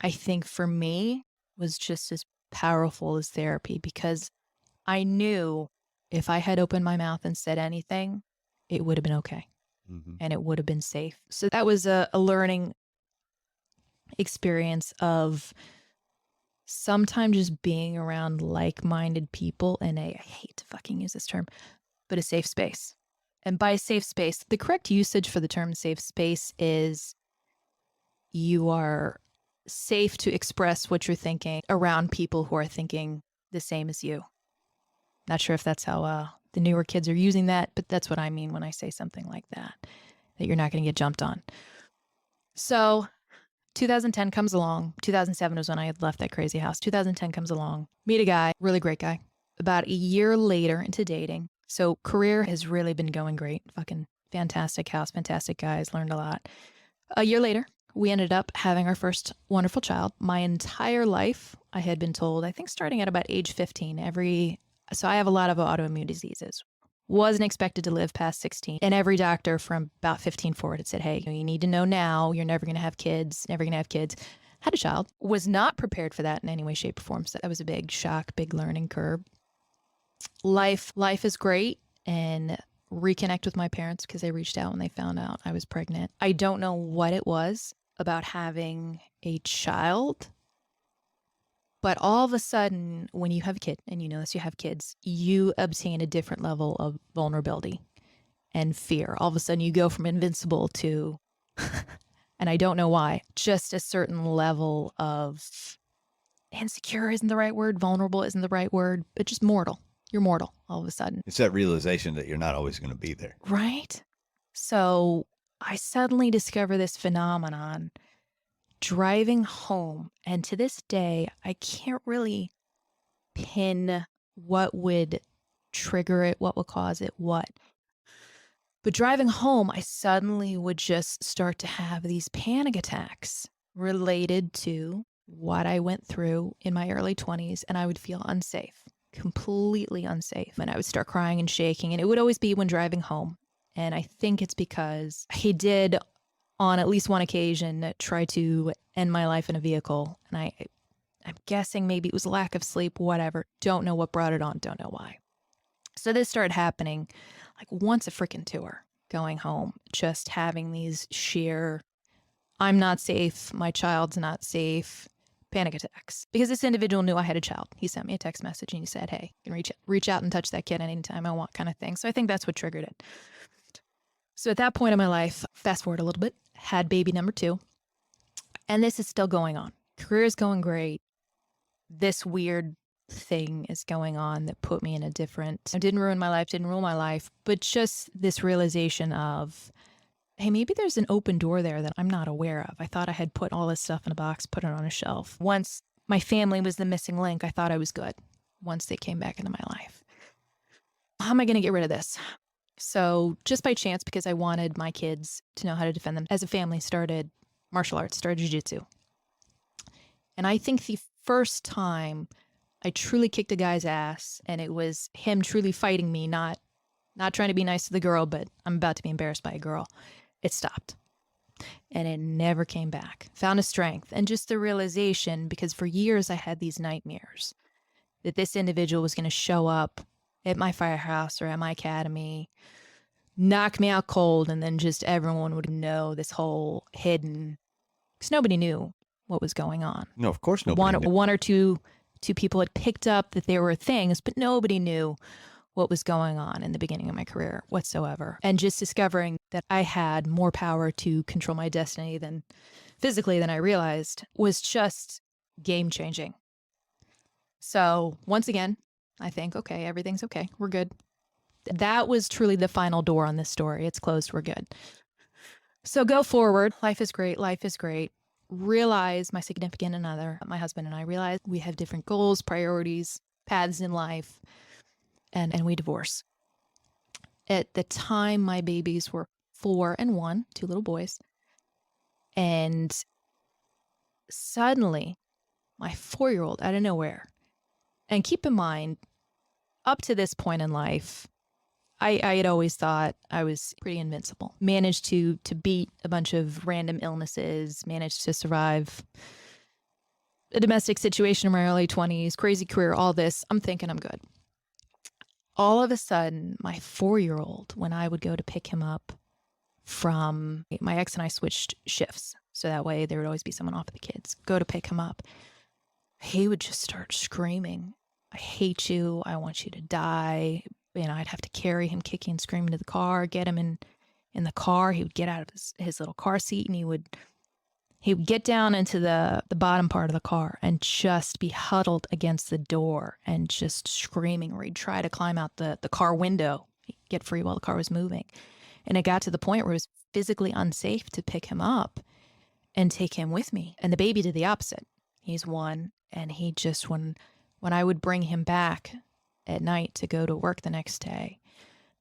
I think for me was just as powerful as therapy, because I knew if I had opened my mouth and said anything, it would have been okay. And it would have been safe. So that was a learning experience of sometimes just being around like-minded people in I hate to fucking use this term, but a safe space. And by safe space, the correct usage for the term safe space is you are safe to express what you're thinking around people who are thinking the same as you. Not sure if that's how the newer kids are using that, but that's what I mean when I say something like that you're not going to get jumped on. So 2010 comes along. 2007 was when I had left that crazy house. 2010 comes along. Meet a guy, really great guy. About a year later into dating. So career has really been going great. Fucking fantastic house, fantastic guys, learned a lot. A year later, we ended up having our first wonderful child. My entire life, I had been told, I think starting at about age 15, so I have a lot of autoimmune diseases. Wasn't expected to live past 16. And every doctor from about 15 forward had said, hey, you need to know now, you're never going to have kids, never going to have kids. Had a child. Was not prepared for that in any way, shape, or form. So that was a big shock, big learning curve. Life is great, and reconnect with my parents because they reached out when they found out I was pregnant. I don't know what it was about having a child, but all of a sudden, when you have a kid, and you know this, you have kids, you obtain a different level of vulnerability and fear. All of a sudden, you go from invincible to, and I don't know why, just a certain level of insecure isn't the right word, vulnerable isn't the right word, but just mortal. You're mortal all of a sudden. It's that realization that you're not always going to be there. Right? So I suddenly discover this phenomenon driving home. And to this day, I can't really pin what would trigger it, what would cause it, what. But driving home, I suddenly would just start to have these panic attacks related to what I went through in my early 20s, and I would feel unsafe, completely unsafe. And I would start crying and shaking, and it would always be when driving home. And I think it's because he did, on at least one occasion, try to end my life in a vehicle. And I'm guessing maybe it was lack of sleep, whatever. Don't know what brought it on, don't know why. So this started happening like once a freaking tour going home, just having these sheer, I'm not safe, my child's not safe, panic attacks. Because this individual knew I had a child. He sent me a text message and he said, hey, you can reach out and touch that kid anytime I want, kind of thing. So I think that's what triggered it. So at that point in my life, fast forward a little bit, had baby number 2. And this is still going on. Career is going great. This weird thing is going on that put me in a different, it didn't ruin my life, didn't rule my life, but just this realization of, hey, maybe there's an open door there that I'm not aware of. I thought I had put all this stuff in a box, put it on a shelf. Once my family was the missing link, I thought I was good once they came back into my life. How am I going to get rid of this? So just by chance, because I wanted my kids to know how to defend them, as a family, started martial arts, started jiu-jitsu. And I think the first time I truly kicked a guy's ass, and it was him truly fighting me, not trying to be nice to the girl, but I'm about to be embarrassed by a girl, it stopped. And it never came back. Found a strength. And just the realization, because for years I had these nightmares, that this individual was going to show up at my firehouse or at my academy, knock me out cold, and then just everyone would know this whole hidden, because nobody knew what was going on. No, of course nobody knew. One or two people had picked up that there were things, but nobody knew what was going on in the beginning of my career whatsoever. And just discovering that I had more power to control my destiny than physically than I realized was just game changing. So once again, I think, okay, everything's okay. We're good. That was truly the final door on this story. It's closed. We're good. So go forward. Life is great. Life is great. Realize my significant other, my husband and I realize we have different goals, priorities, paths in life, and we divorce. At the time, my babies were 4 and 1, 2 little boys. And suddenly, my 4-year-old out of nowhere, and keep in mind, up to this point in life, I had always thought I was pretty invincible. Managed to beat a bunch of random illnesses, managed to survive a domestic situation in my early 20s, crazy career, all this. I'm thinking I'm good. All of a sudden, my 4-year-old, when I would go to pick him up from, my ex and I switched shifts. So that way there would always be someone off of the kids. Go to pick him up. He would just start screaming, I hate you. I want you to die. I'd have to carry him kicking and screaming to the car, get him in the car. He would get out of his little car seat and he would get down into the bottom part of the car and just be huddled against the door and just screaming, or he'd try to climb out the car window, get free while the car was moving. And it got to the point where it was physically unsafe to pick him up and take him with me. And the baby did the opposite. He's 1, and he just, when I would bring him back at night to go to work the next day,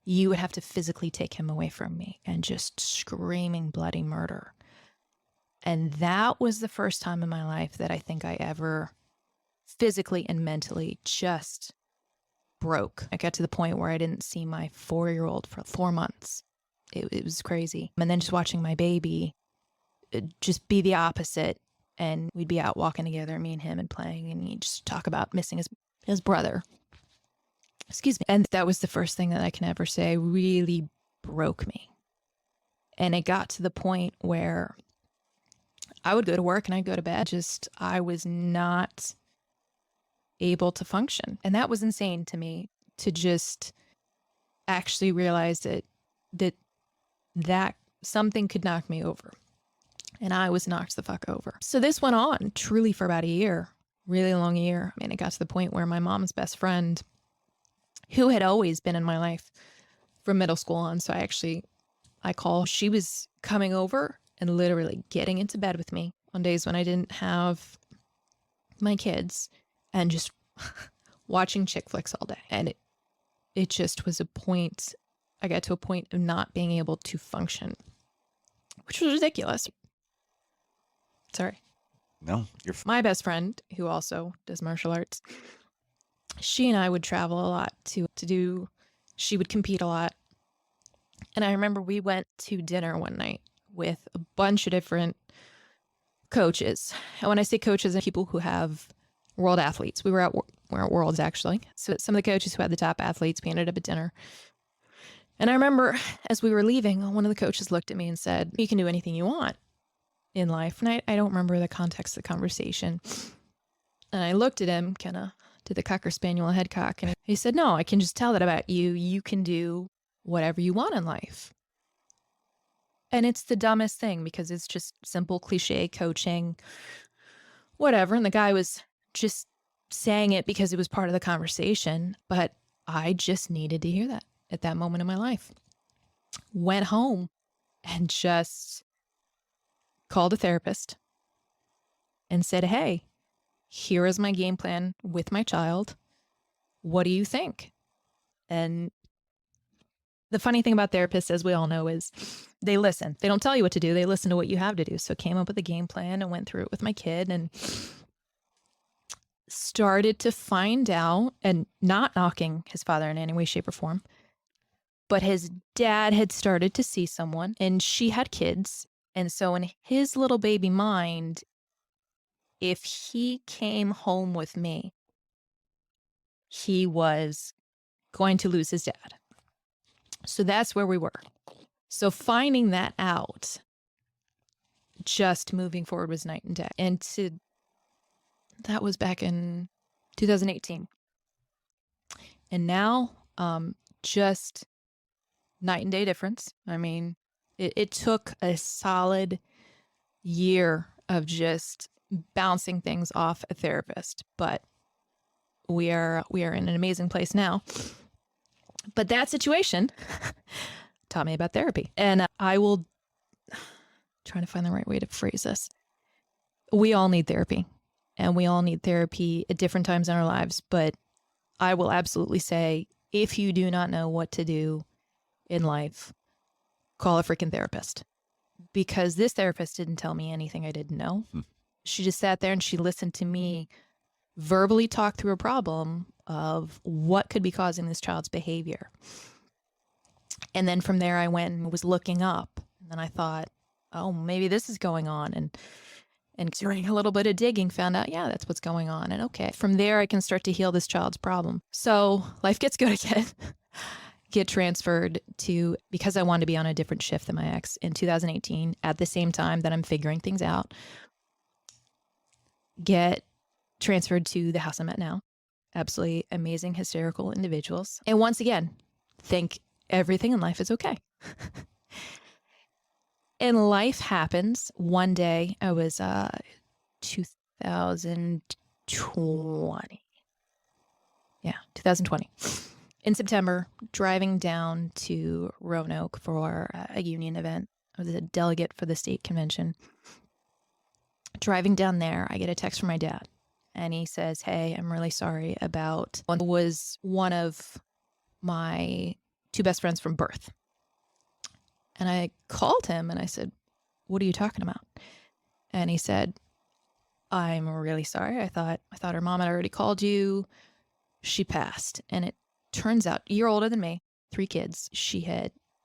you would have to physically take him away from me and just screaming bloody murder. And that was the first time in my life that I think I ever physically and mentally just broke. I got to the point where I didn't see my 4-year-old for 4 months. It was crazy. And then just watching my baby just be the opposite. And we'd be out walking together, me and him, and playing, and he'd just talk about missing his brother. Excuse me. And that was the first thing that I can ever say really broke me. And it got to the point where I would go to work and I'd go to bed. I was not able to function. And that was insane to me, to just actually realize that something could knock me over. And I was knocked the fuck over. So this went on truly for about a year, really long year. It got to the point where my mom's best friend, who had always been in my life from middle school on, so I call, she was coming over and literally getting into bed with me on days when I didn't have my kids and just watching chick flicks all day. And it just was a point, I got to a point of not being able to function, which was ridiculous. Sorry. No, you're my best friend, who also does martial arts, she and I would travel a lot to do, she would compete a lot. And I remember we went to dinner one night with a bunch of different coaches. And when I say coaches, they're people who have world athletes. We're at Worlds, actually. So some of the coaches who had the top athletes, we ended up at dinner. And I remember as we were leaving, one of the coaches looked at me and said, you can do anything you want in life. And I don't remember the context of the conversation. And I looked at him, kind of did the Cocker Spaniel head cock. And he said, no, I can just tell that about you. You can do whatever you want in life. And it's the dumbest thing because it's just simple cliche coaching, whatever. And the guy was just saying it because it was part of the conversation. But I just needed to hear that at that moment in my life. Went home and just called a therapist and said, hey, here is my game plan with my child. What do you think? And the funny thing about therapists, as we all know, is they listen. They don't tell you what to do. They listen to what you have to do. So came up with a game plan and went through it with my kid and started to find out, and not knocking his father in any way, shape, or form, but his dad had started to see someone and she had kids. And so in his little baby mind, if he came home with me, he was going to lose his dad. So that's where we were. So finding that out, just moving forward was night and day. And that was back in 2018. And now, just night and day difference. I mean, it took a solid year of just bouncing things off a therapist, but we are in an amazing place now. But that situation taught me about therapy. And I will trying to find the right way to phrase this. We all need therapy, and we all need therapy at different times in our lives. But I will absolutely say, if you do not know what to do in life, call a freaking therapist, because this therapist didn't tell me anything I didn't know. She just sat there and she listened to me verbally talk through a problem of what could be causing this child's behavior. And then from there, I went and was looking up. And then I thought, oh, maybe this is going on. And doing a little bit of digging, found out, yeah, that's what's going on. And okay, from there, I can start to heal this child's problem. So life gets good again. Get transferred to, because I wanted to be on a different shift than my ex in 2018, at the same time that I'm figuring things out, get transferred to the house I'm at now. Absolutely amazing, hysterical individuals. And once again, think everything in life is okay. And life happens. One day, I was 2020. Yeah, 2020. In September, driving down to Roanoke for a union event. I was a delegate for the state convention. Driving down there, I get a text from my dad. And he says, hey, I'm really sorry about what was one of my two best friends from birth. And I called him and I said, what are you talking about? And he said, I'm really sorry. I thought her mom had already called you. She passed. And it turns out, a year older than me, 3 kids.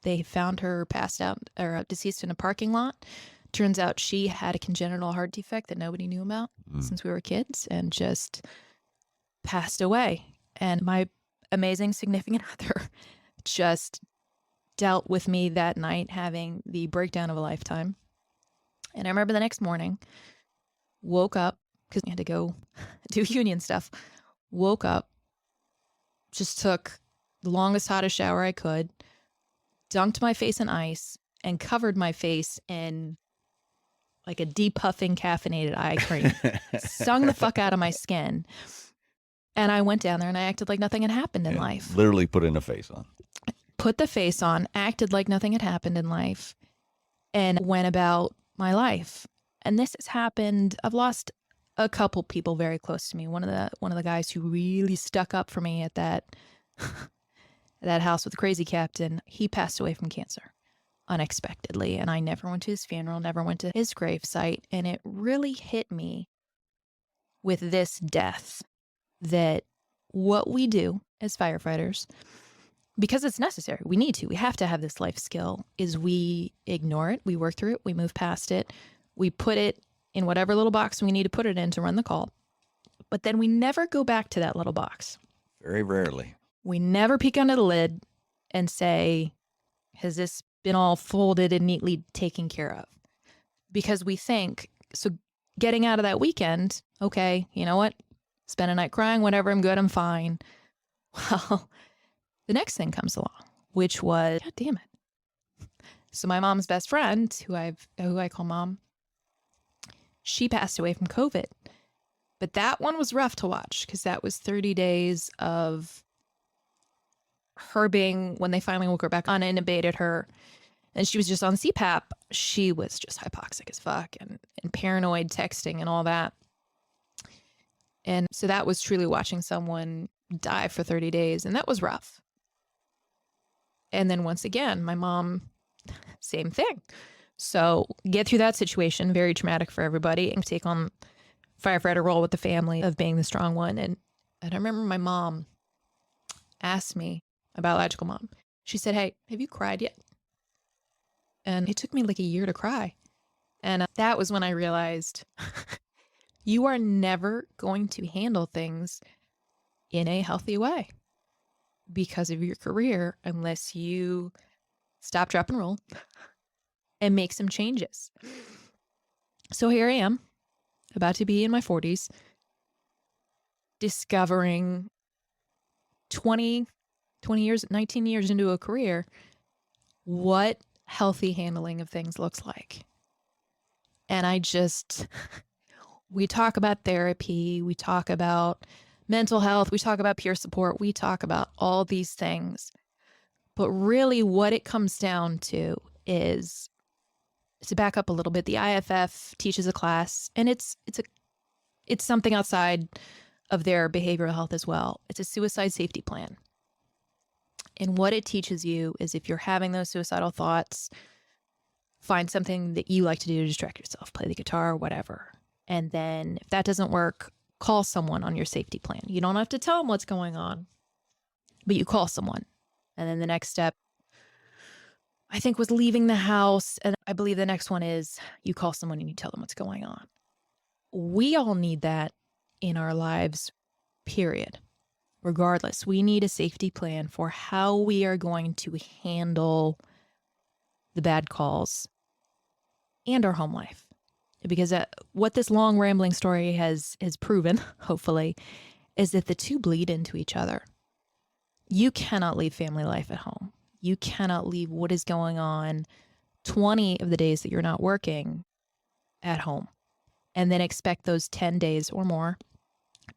They found her passed out or deceased in a parking lot. Turns out she had a congenital heart defect that nobody knew about since we were kids, and just passed away. And my amazing significant other just dealt with me that night, having the breakdown of a lifetime. And I remember the next morning, woke up, because I had to go do union stuff, woke up, just took the longest, hottest shower I could, dunked my face in ice, and covered my face in like a depuffing caffeinated eye cream, stung the fuck out of my skin. And I went down there and I acted like nothing had happened in life. Literally put in a face on. Put the face on, acted like nothing had happened in life, and went about my life. And this has happened. I've lost a couple people very close to me. One of the guys who really stuck up for me at that that house with the crazy captain, he passed away from cancer unexpectedly. And I never went to his funeral, never went to his gravesite. And it really hit me with this death, that what we do as firefighters, because it's necessary, we have to have this life skill, is we ignore it, we work through it, we move past it, we put it in whatever little box we need to put it in to run the call. But then we never go back to that little box. Very rarely. We never peek under the lid and say, Has this been all folded and neatly taken care of? Because we think, so getting out of that weekend, okay, you know what? Spend a night crying, whatever, I'm good, I'm fine. Well, the next thing comes along, which was, God damn it. So my mom's best friend, who I call mom, she passed away from COVID. But that one was rough to watch because that was 30 days of her being, when they finally woke her back on, intubated her, and she was just on CPAP. She was just hypoxic as fuck and paranoid texting and all that. And so that was truly watching someone die for 30 days. And that was rough. And then once again, my mom, same thing. So get through that situation, very traumatic for everybody, and take on firefighter role with the family of being the strong one. And I remember my mom asked me, my biological mom, she said, hey, have you cried yet? And it took me like a year to cry. And that was when I realized you are never going to handle things in a healthy way because of your career unless you stop, drop, and roll and make some changes. So here I am, about to be in my 40s, discovering 20 years, 19 years into a career, what healthy handling of things looks like. And we talk about therapy, we talk about mental health, we talk about peer support, we talk about all these things. But really what it comes down to is, to back up a little bit, the IFF teaches a class, and it's something outside of their behavioral health as well. It's a suicide safety plan. And what it teaches you is, if you're having those suicidal thoughts, find something that you like to do to distract yourself, play the guitar, whatever. And then if that doesn't work, call someone on your safety plan. You don't have to tell them what's going on, but you call someone. And then the next step, I think, was leaving the house. And I believe the next one is you call someone and you tell them what's going on. We all need that in our lives, period. Regardless, we need a safety plan for how we are going to handle the bad calls and our home life. Because what this long rambling story has proven, hopefully, is that the two bleed into each other. You cannot leave family life at home. You cannot leave what is going on 20 of the days that you're not working at home and then expect those 10 days or more,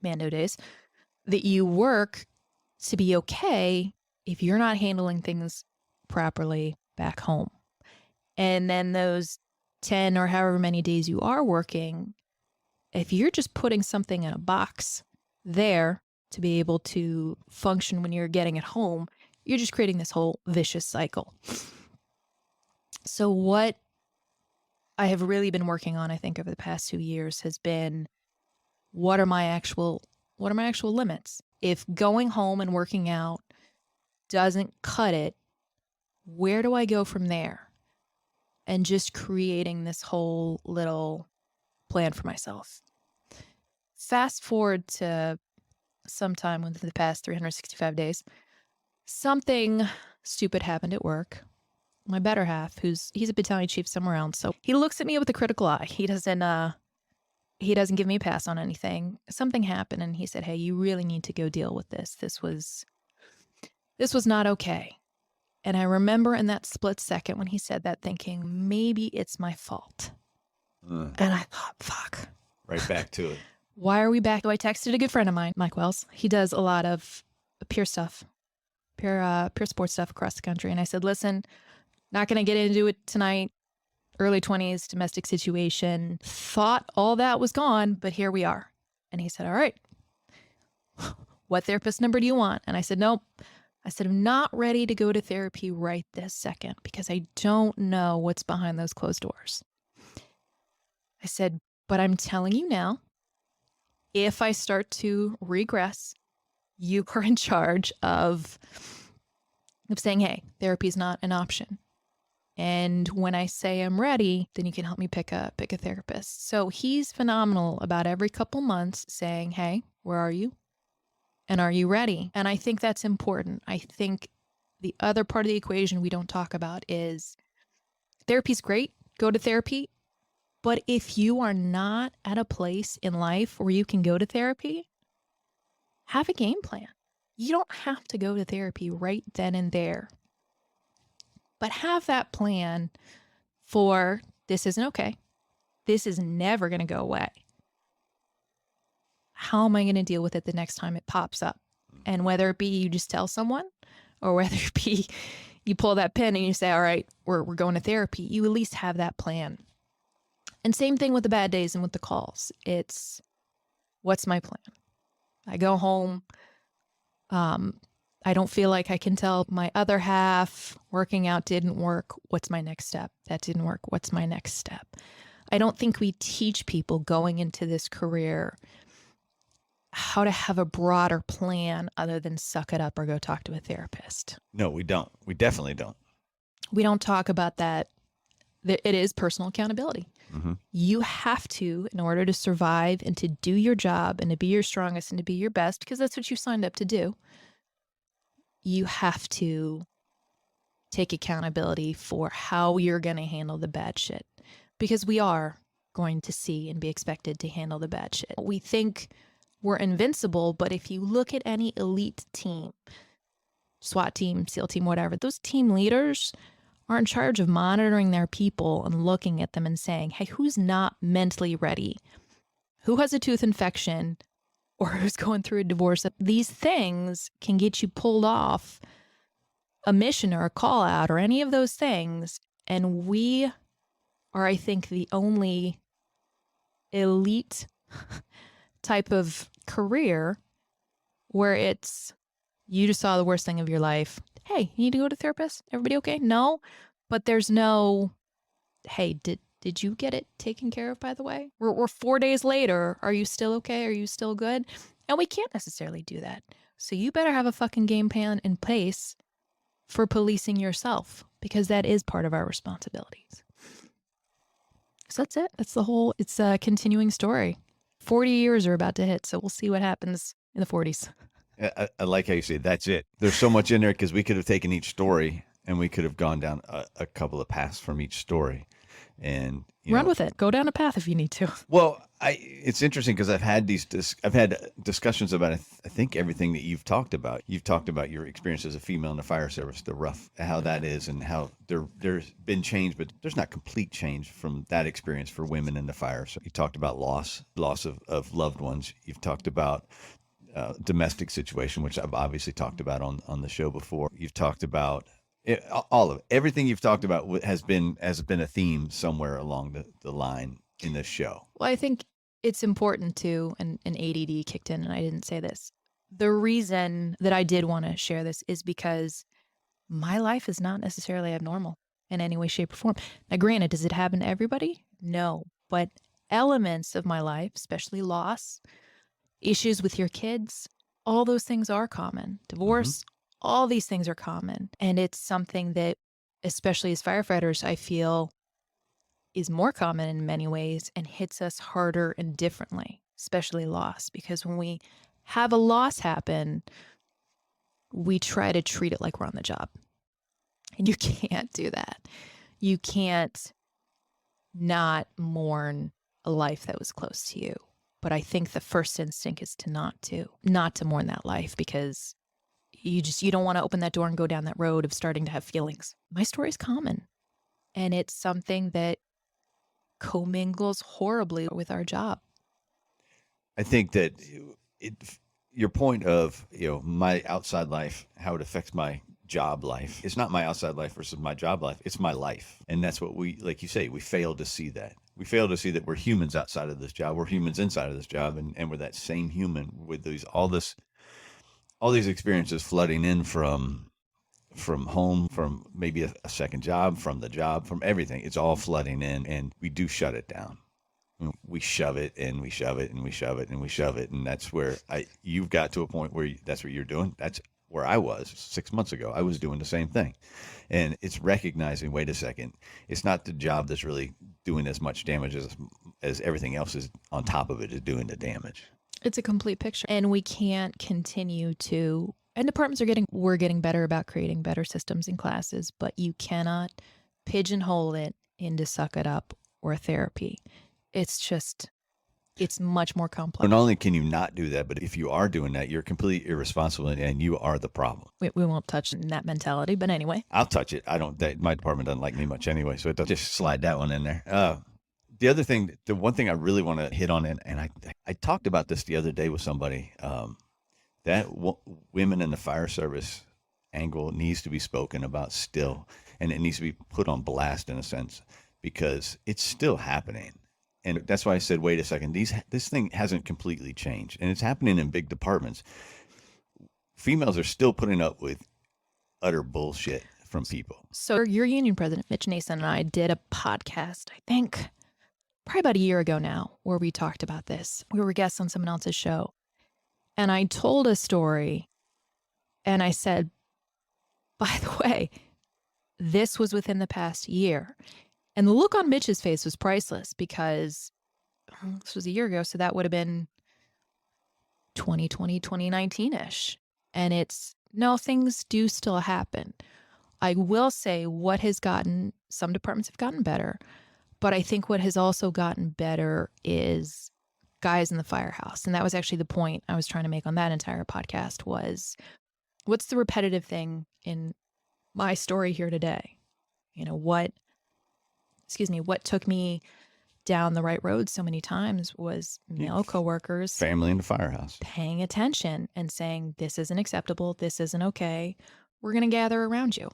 Mando days, that you work to be okay if you're not handling things properly back home. And then those 10 or however many days you are working, if you're just putting something in a box there to be able to function when you're getting it home, you're just creating this whole vicious cycle. So what I have really been working on, I think, over the past 2 years has been, what are my actual limits? If going home and working out doesn't cut it, where do I go from there? And just creating this whole little plan for myself. Fast forward to sometime within the past 365 days, something stupid happened at work. My better half, he's a battalion chief somewhere else, so he looks at me with a critical eye. He doesn't give me a pass on anything. Something happened, and he said, "Hey, you really need to go deal with this. This was not okay." And I remember in that split second when he said that, thinking, maybe it's my fault. And I thought, fuck. Right back to it. Why are we back? So I texted a good friend of mine, Mike Wells. He does a lot of peer stuff, peer sports stuff across the country. And I said, listen, not going to get into it tonight. Early 20s, domestic situation. Thought all that was gone, but here we are. And he said, all right, what therapist number do you want? And I said, nope. I said, I'm not ready to go to therapy right this second because I don't know what's behind those closed doors. I said, but I'm telling you now, if I start to regress, you are in charge of saying, hey, therapy is not an option. And when I say I'm ready, then you can help me pick a therapist. So he's phenomenal about every couple months saying, hey, where are you? And are you ready? And I think that's important. I think The other part of the equation we don't talk about is therapy's great. Go to therapy. But if you are not at a place in life where you can go to therapy, have a game plan. You don't have to go to therapy right then and there, but have that plan for this isn't okay. This is never going to go away. How am I going to deal with it the next time it pops up? And whether it be you just tell someone, or whether it be you pull that pin and you say, all right, we're going to therapy, you at least have that plan. And same thing with the bad days and with the calls. It's, what's my plan? I go home. I don't feel like I can tell my other half working out didn't work. What's my next step? That didn't work. What's my next step? I don't think we teach people going into this career how to have a broader plan other than suck it up or go talk to a therapist. No, we don't. We definitely don't. We don't talk about that. It is personal accountability. Mm-hmm. You have to, in order to survive and to do your job and to be your strongest and to be your best, because that's what you signed up to do, you have to take accountability for how you're going to handle the bad shit. Because we are going to see and be expected to handle the bad shit. We think we're invincible, but if you look at any elite team, SWAT team, SEAL team, whatever, those team leaders are in charge of monitoring their people and looking at them and saying, hey, who's not mentally ready? Who has a tooth infection or who's going through a divorce? These things can get you pulled off a mission or a call out or any of those things. And we are, I think, the only elite type of career where it's, you just saw the worst thing of your life. Hey, you need to go to a therapist? Everybody okay? No, but there's no, hey, did you get it taken care of, by the way? We're 4 days later. Are you still okay? Are you still good? And we can't necessarily do that. So you better have a fucking game plan in place for policing yourself, because that is part of our responsibilities. So that's it. That's the whole, it's a continuing story. 40 years are about to hit, so we'll see what happens in the 40s. I like how you say that's it. There's so much in there because we could have taken each story and we could have gone down a couple of paths from each story, and run with it. Go down a path if you need to. Well, it's interesting because I've had discussions about I think everything that you've talked about. You've talked about your experience as a female in the fire service, the rough, how that is, and how there's been change, but there's not complete change from that experience for women in the fire. So you talked about loss of loved ones. You've talked about domestic situation, which I've obviously talked about on the show before. You've talked about all of it. Everything you've talked about has been a theme somewhere along the line in this show. Well, I think it's important to, and ADD kicked in and I didn't say this. The reason that I did want to share this is because my life is not necessarily abnormal in any way, shape, or form. Now, granted, does it happen to everybody? No, but elements of my life, especially loss, issues with your kids, all those things are common. Divorce, all these things are common. And it's something that, especially as firefighters, I feel is more common in many ways and hits us harder and differently, especially loss. Because when we have a loss happen, we try to treat it like we're on the job. And you can't do that. You can't not mourn a life that was close to you. But I think the first instinct is not to mourn that life, because you don't want to open that door and go down that road of starting to have feelings. My story is common, and it's something that commingles horribly with our job. I think that your point of, my outside life, how it affects my job life. It's not my outside life versus my job life. It's my life. And that's what we, like you say, we fail to see that. We fail to see that we're humans outside of this job. We're humans inside of this job. And we're that same human with all these experiences flooding in from home, from maybe a second job, from the job, from everything. It's all flooding in, and we do shut it down. We shove it and we shove it and we shove it and we shove it. And that's where you've got to a point where that's what you're doing. That's where I was 6 months ago. I was doing the same thing. And it's recognizing, wait a second, it's not the job that's really doing as much damage as everything else is on top of it is doing the damage. It's a complete picture. And we can't continue to And we're getting better about creating better systems in classes, but you cannot pigeonhole it into suck it up or therapy. It's much more complex. Not only can you not do that, but if you are doing that, you're completely irresponsible and you are the problem. We won't touch that mentality, but anyway. I'll touch it. My department doesn't like me much anyway, so just slide that one in there. The one thing I really want to hit on, and I talked about this the other day with somebody, women in the fire service angle needs to be spoken about still, and it needs to be put on blast in a sense, because it's still happening. And that's why I said, wait a second, this thing hasn't completely changed, and it's happening in big departments. Females are still putting up with utter bullshit from people. So your union president, Mitch Nason, and I did a podcast, I think probably about a year ago now, where we talked about this. We were guests on someone else's show. And I told a story and I said, by the way, this was within the past year. And the look on Mitch's face was priceless, because this was a year ago. So that would have been 2020, 2019-ish. And things do still happen. I will say some departments have gotten better, but I think what has also gotten better is guys in the firehouse. And that was actually the point I was trying to make on that entire podcast was, what's the repetitive thing in my story here today? What took me down the right road so many times was male coworkers, family in the firehouse, paying attention and saying, this isn't acceptable. This isn't okay. We're going to gather around you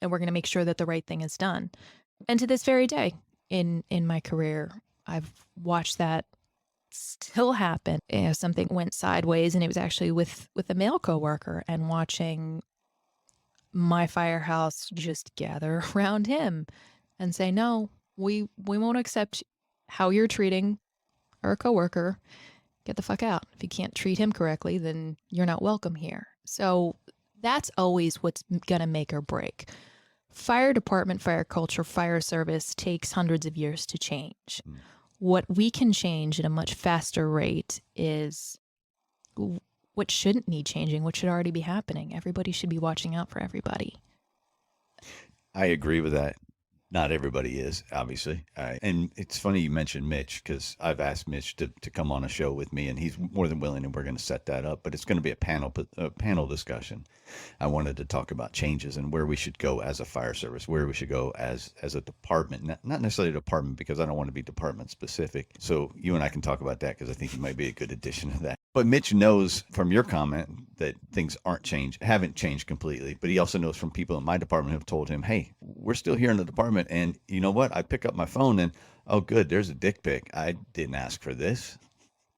and we're going to make sure that the right thing is done. And to this very day in my career, I've watched that still happen. Something went sideways, and it was actually with a male coworker, and watching my firehouse just gather around him and say, no, we won't accept how you're treating our coworker. Get the fuck out. If you can't treat him correctly, then you're not welcome here. So that's always what's going to make or break. Fire department, fire culture, fire service takes hundreds of years to change. What we can change at a much faster rate is what shouldn't need changing, what should already be happening. Everybody should be watching out for everybody. I agree with that. Not everybody is, obviously. And it's funny you mentioned Mitch, because I've asked Mitch to come on a show with me, and he's more than willing, and we're going to set that up. But it's going to be a panel discussion. I wanted to talk about changes and where we should go as a fire service, where we should go as a department, not necessarily a department, because I don't want to be department specific. So you and I can talk about that, because I think you might be a good addition to that. But Mitch knows from your comment that things haven't changed completely. But he also knows from people in my department who have told him, hey, we're still here in the department. And you know what? I pick up my phone and, oh, good, there's a dick pic. I didn't ask for this,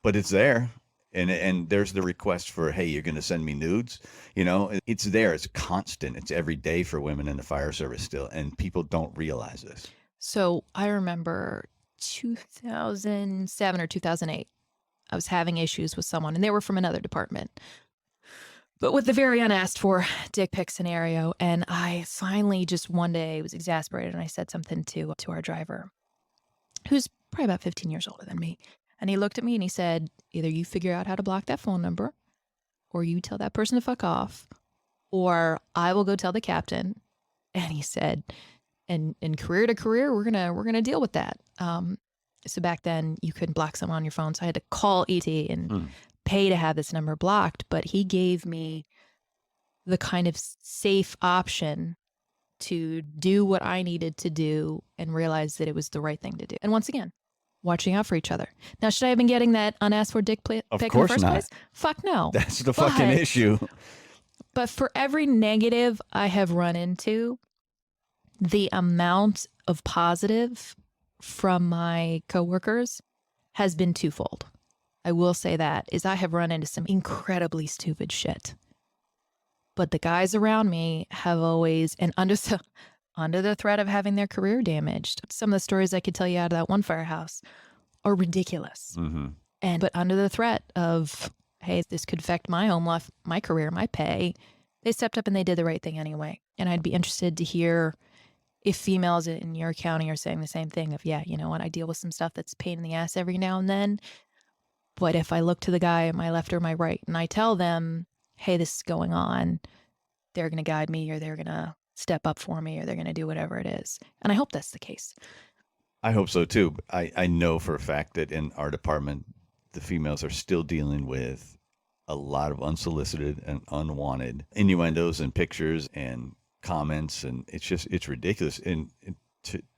but it's there. And there's the request for, hey, you're going to send me nudes. It's there. It's constant. It's every day for women in the fire service still. And people don't realize this. So I remember 2007 or 2008. I was having issues with someone, and they were from another department, but with the very unasked for dick pic scenario. And I finally just one day was exasperated, and I said something to our driver, who's probably about 15 years older than me. And he looked at me and he said, either you figure out how to block that phone number, or you tell that person to fuck off, or I will go tell the captain. And he said, and career to career, we're gonna deal with that. So back then you couldn't block someone on your phone. So I had to call ET and pay to have this number blocked. But he gave me the kind of safe option to do what I needed to do and realize that it was the right thing to do. And once again, watching out for each other. Now, should I have been getting that unasked for dick pic in the first place? Fuck no. That's the fucking issue. But for every negative I have run into, the amount of positive from my coworkers has been twofold. I will say that is I have run into some incredibly stupid shit. But the guys around me have always, and under the threat of having their career damaged, some of the stories I could tell you out of that one firehouse are ridiculous. Mm-hmm. But under the threat of, hey, this could affect my home life, my career, my pay, they stepped up and they did the right thing anyway. And I'd be interested to hear if females in your county are saying the same thing of, yeah, you know what, I deal with some stuff that's a pain in the ass every now and then. But if I look to the guy on my left or my right and I tell them, hey, this is going on. They're going to guide me, or they're going to step up for me, or they're going to do whatever it is. And I hope that's the case. I hope so too. I know for a fact that in our department, the females are still dealing with a lot of unsolicited and unwanted innuendos and pictures and comments, and it's ridiculous. And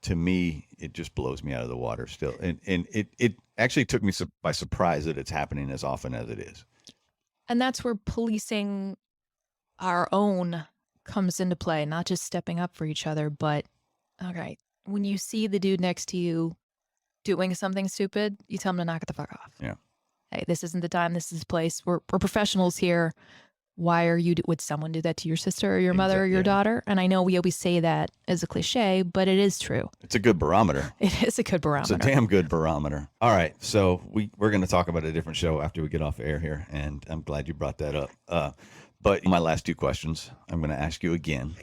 to me, it just blows me out of the water still. And it actually took me by surprise that it's happening as often as it is. And that's where policing our own comes into play, not just stepping up for each other, but okay, when you see the dude next to you doing something stupid, you tell him to knock it the fuck off. Yeah. Hey, this isn't the time. This is the place. We're professionals here. Why would someone do that to your sister or your mother or your daughter? And I know we always say that as a cliche, but it is true. It's a good barometer. It is a good barometer. It's a damn good barometer. All right. So we're going to talk about a different show after we get off air here. And I'm glad you brought that up. But my last two questions, I'm going to ask you again.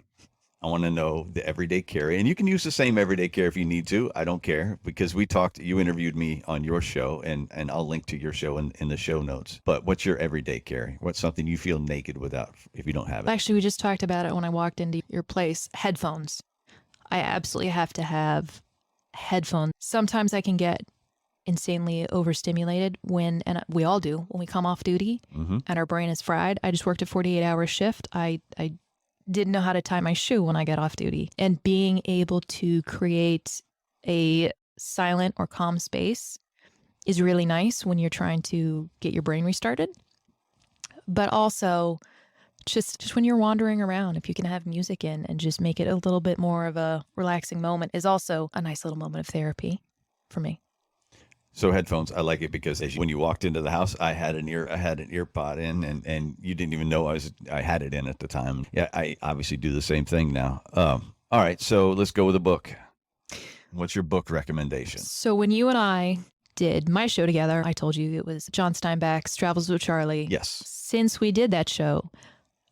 I want to know the everyday carry, and you can use the same everyday care if you need to. I don't care, because you interviewed me on your show, and I'll link to your show in the show notes. But what's your everyday carry? What's something you feel naked without if you don't have it? Actually, we just talked about it when I walked into your place. Headphones. I absolutely have to have headphones. Sometimes I can get insanely overstimulated and we all do when we come off duty and our brain is fried. I just worked a 48-hour shift. I didn't know how to tie my shoe when I got off duty. And being able to create a silent or calm space is really nice when you're trying to get your brain restarted. But also, just when you're wandering around, if you can have music in and just make it a little bit more of a relaxing moment, is also a nice little moment of therapy for me. So headphones, I like it because when you walked into the house, I had an ear pod in, and you didn't even know I had it in at the time. Yeah, I obviously do the same thing now. All right, so let's go with a book. What's your book recommendation? So when you and I did my show together, I told you it was John Steinbeck's Travels with Charlie. Yes. Since we did that show,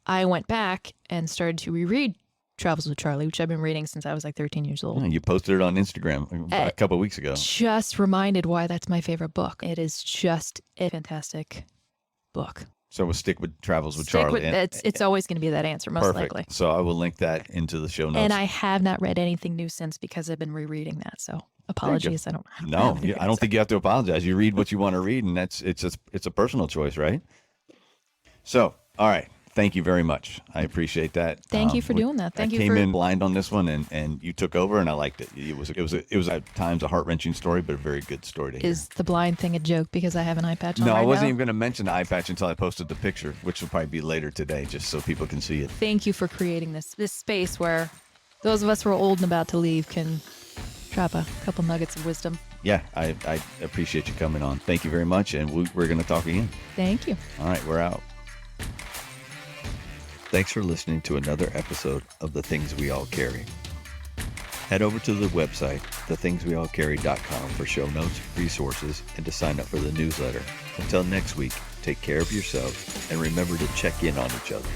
I went back and started to reread Travels with Charlie, which I've been reading since I was like 13 years old. Yeah, you posted it on Instagram a couple of weeks ago. Just reminded why that's my favorite book. It is just a fantastic book. So we'll stick with Travels with Charlie. It's always going to be that answer, most likely. So I will link that into the show notes. And I have not read anything new since because I've been rereading that. So apologies. I don't think you have to apologize. You read what you want to read, and it's a personal choice, right? So, all right. Thank you very much. I appreciate that. Thank you for doing that. I came in blind on this one, and you took over, and I liked it. It was at times a heart-wrenching story, but a very good story to hear. Is the blind thing a joke because I have an eye patch on? No, right I wasn't now? even going to mention the eye patch until I posted the picture, which will probably be later today, just so people can see it. Thank you for creating this space where those of us who are old and about to leave can drop a couple nuggets of wisdom. Yeah, I appreciate you coming on. Thank you very much, and we're going to talk again. Thank you. All right, we're out. Thanks for listening to another episode of The Things We All Carry. Head over to the website, thethingsweallcarry.com, for show notes, resources, and to sign up for the newsletter. Until next week, take care of yourselves and remember to check in on each other.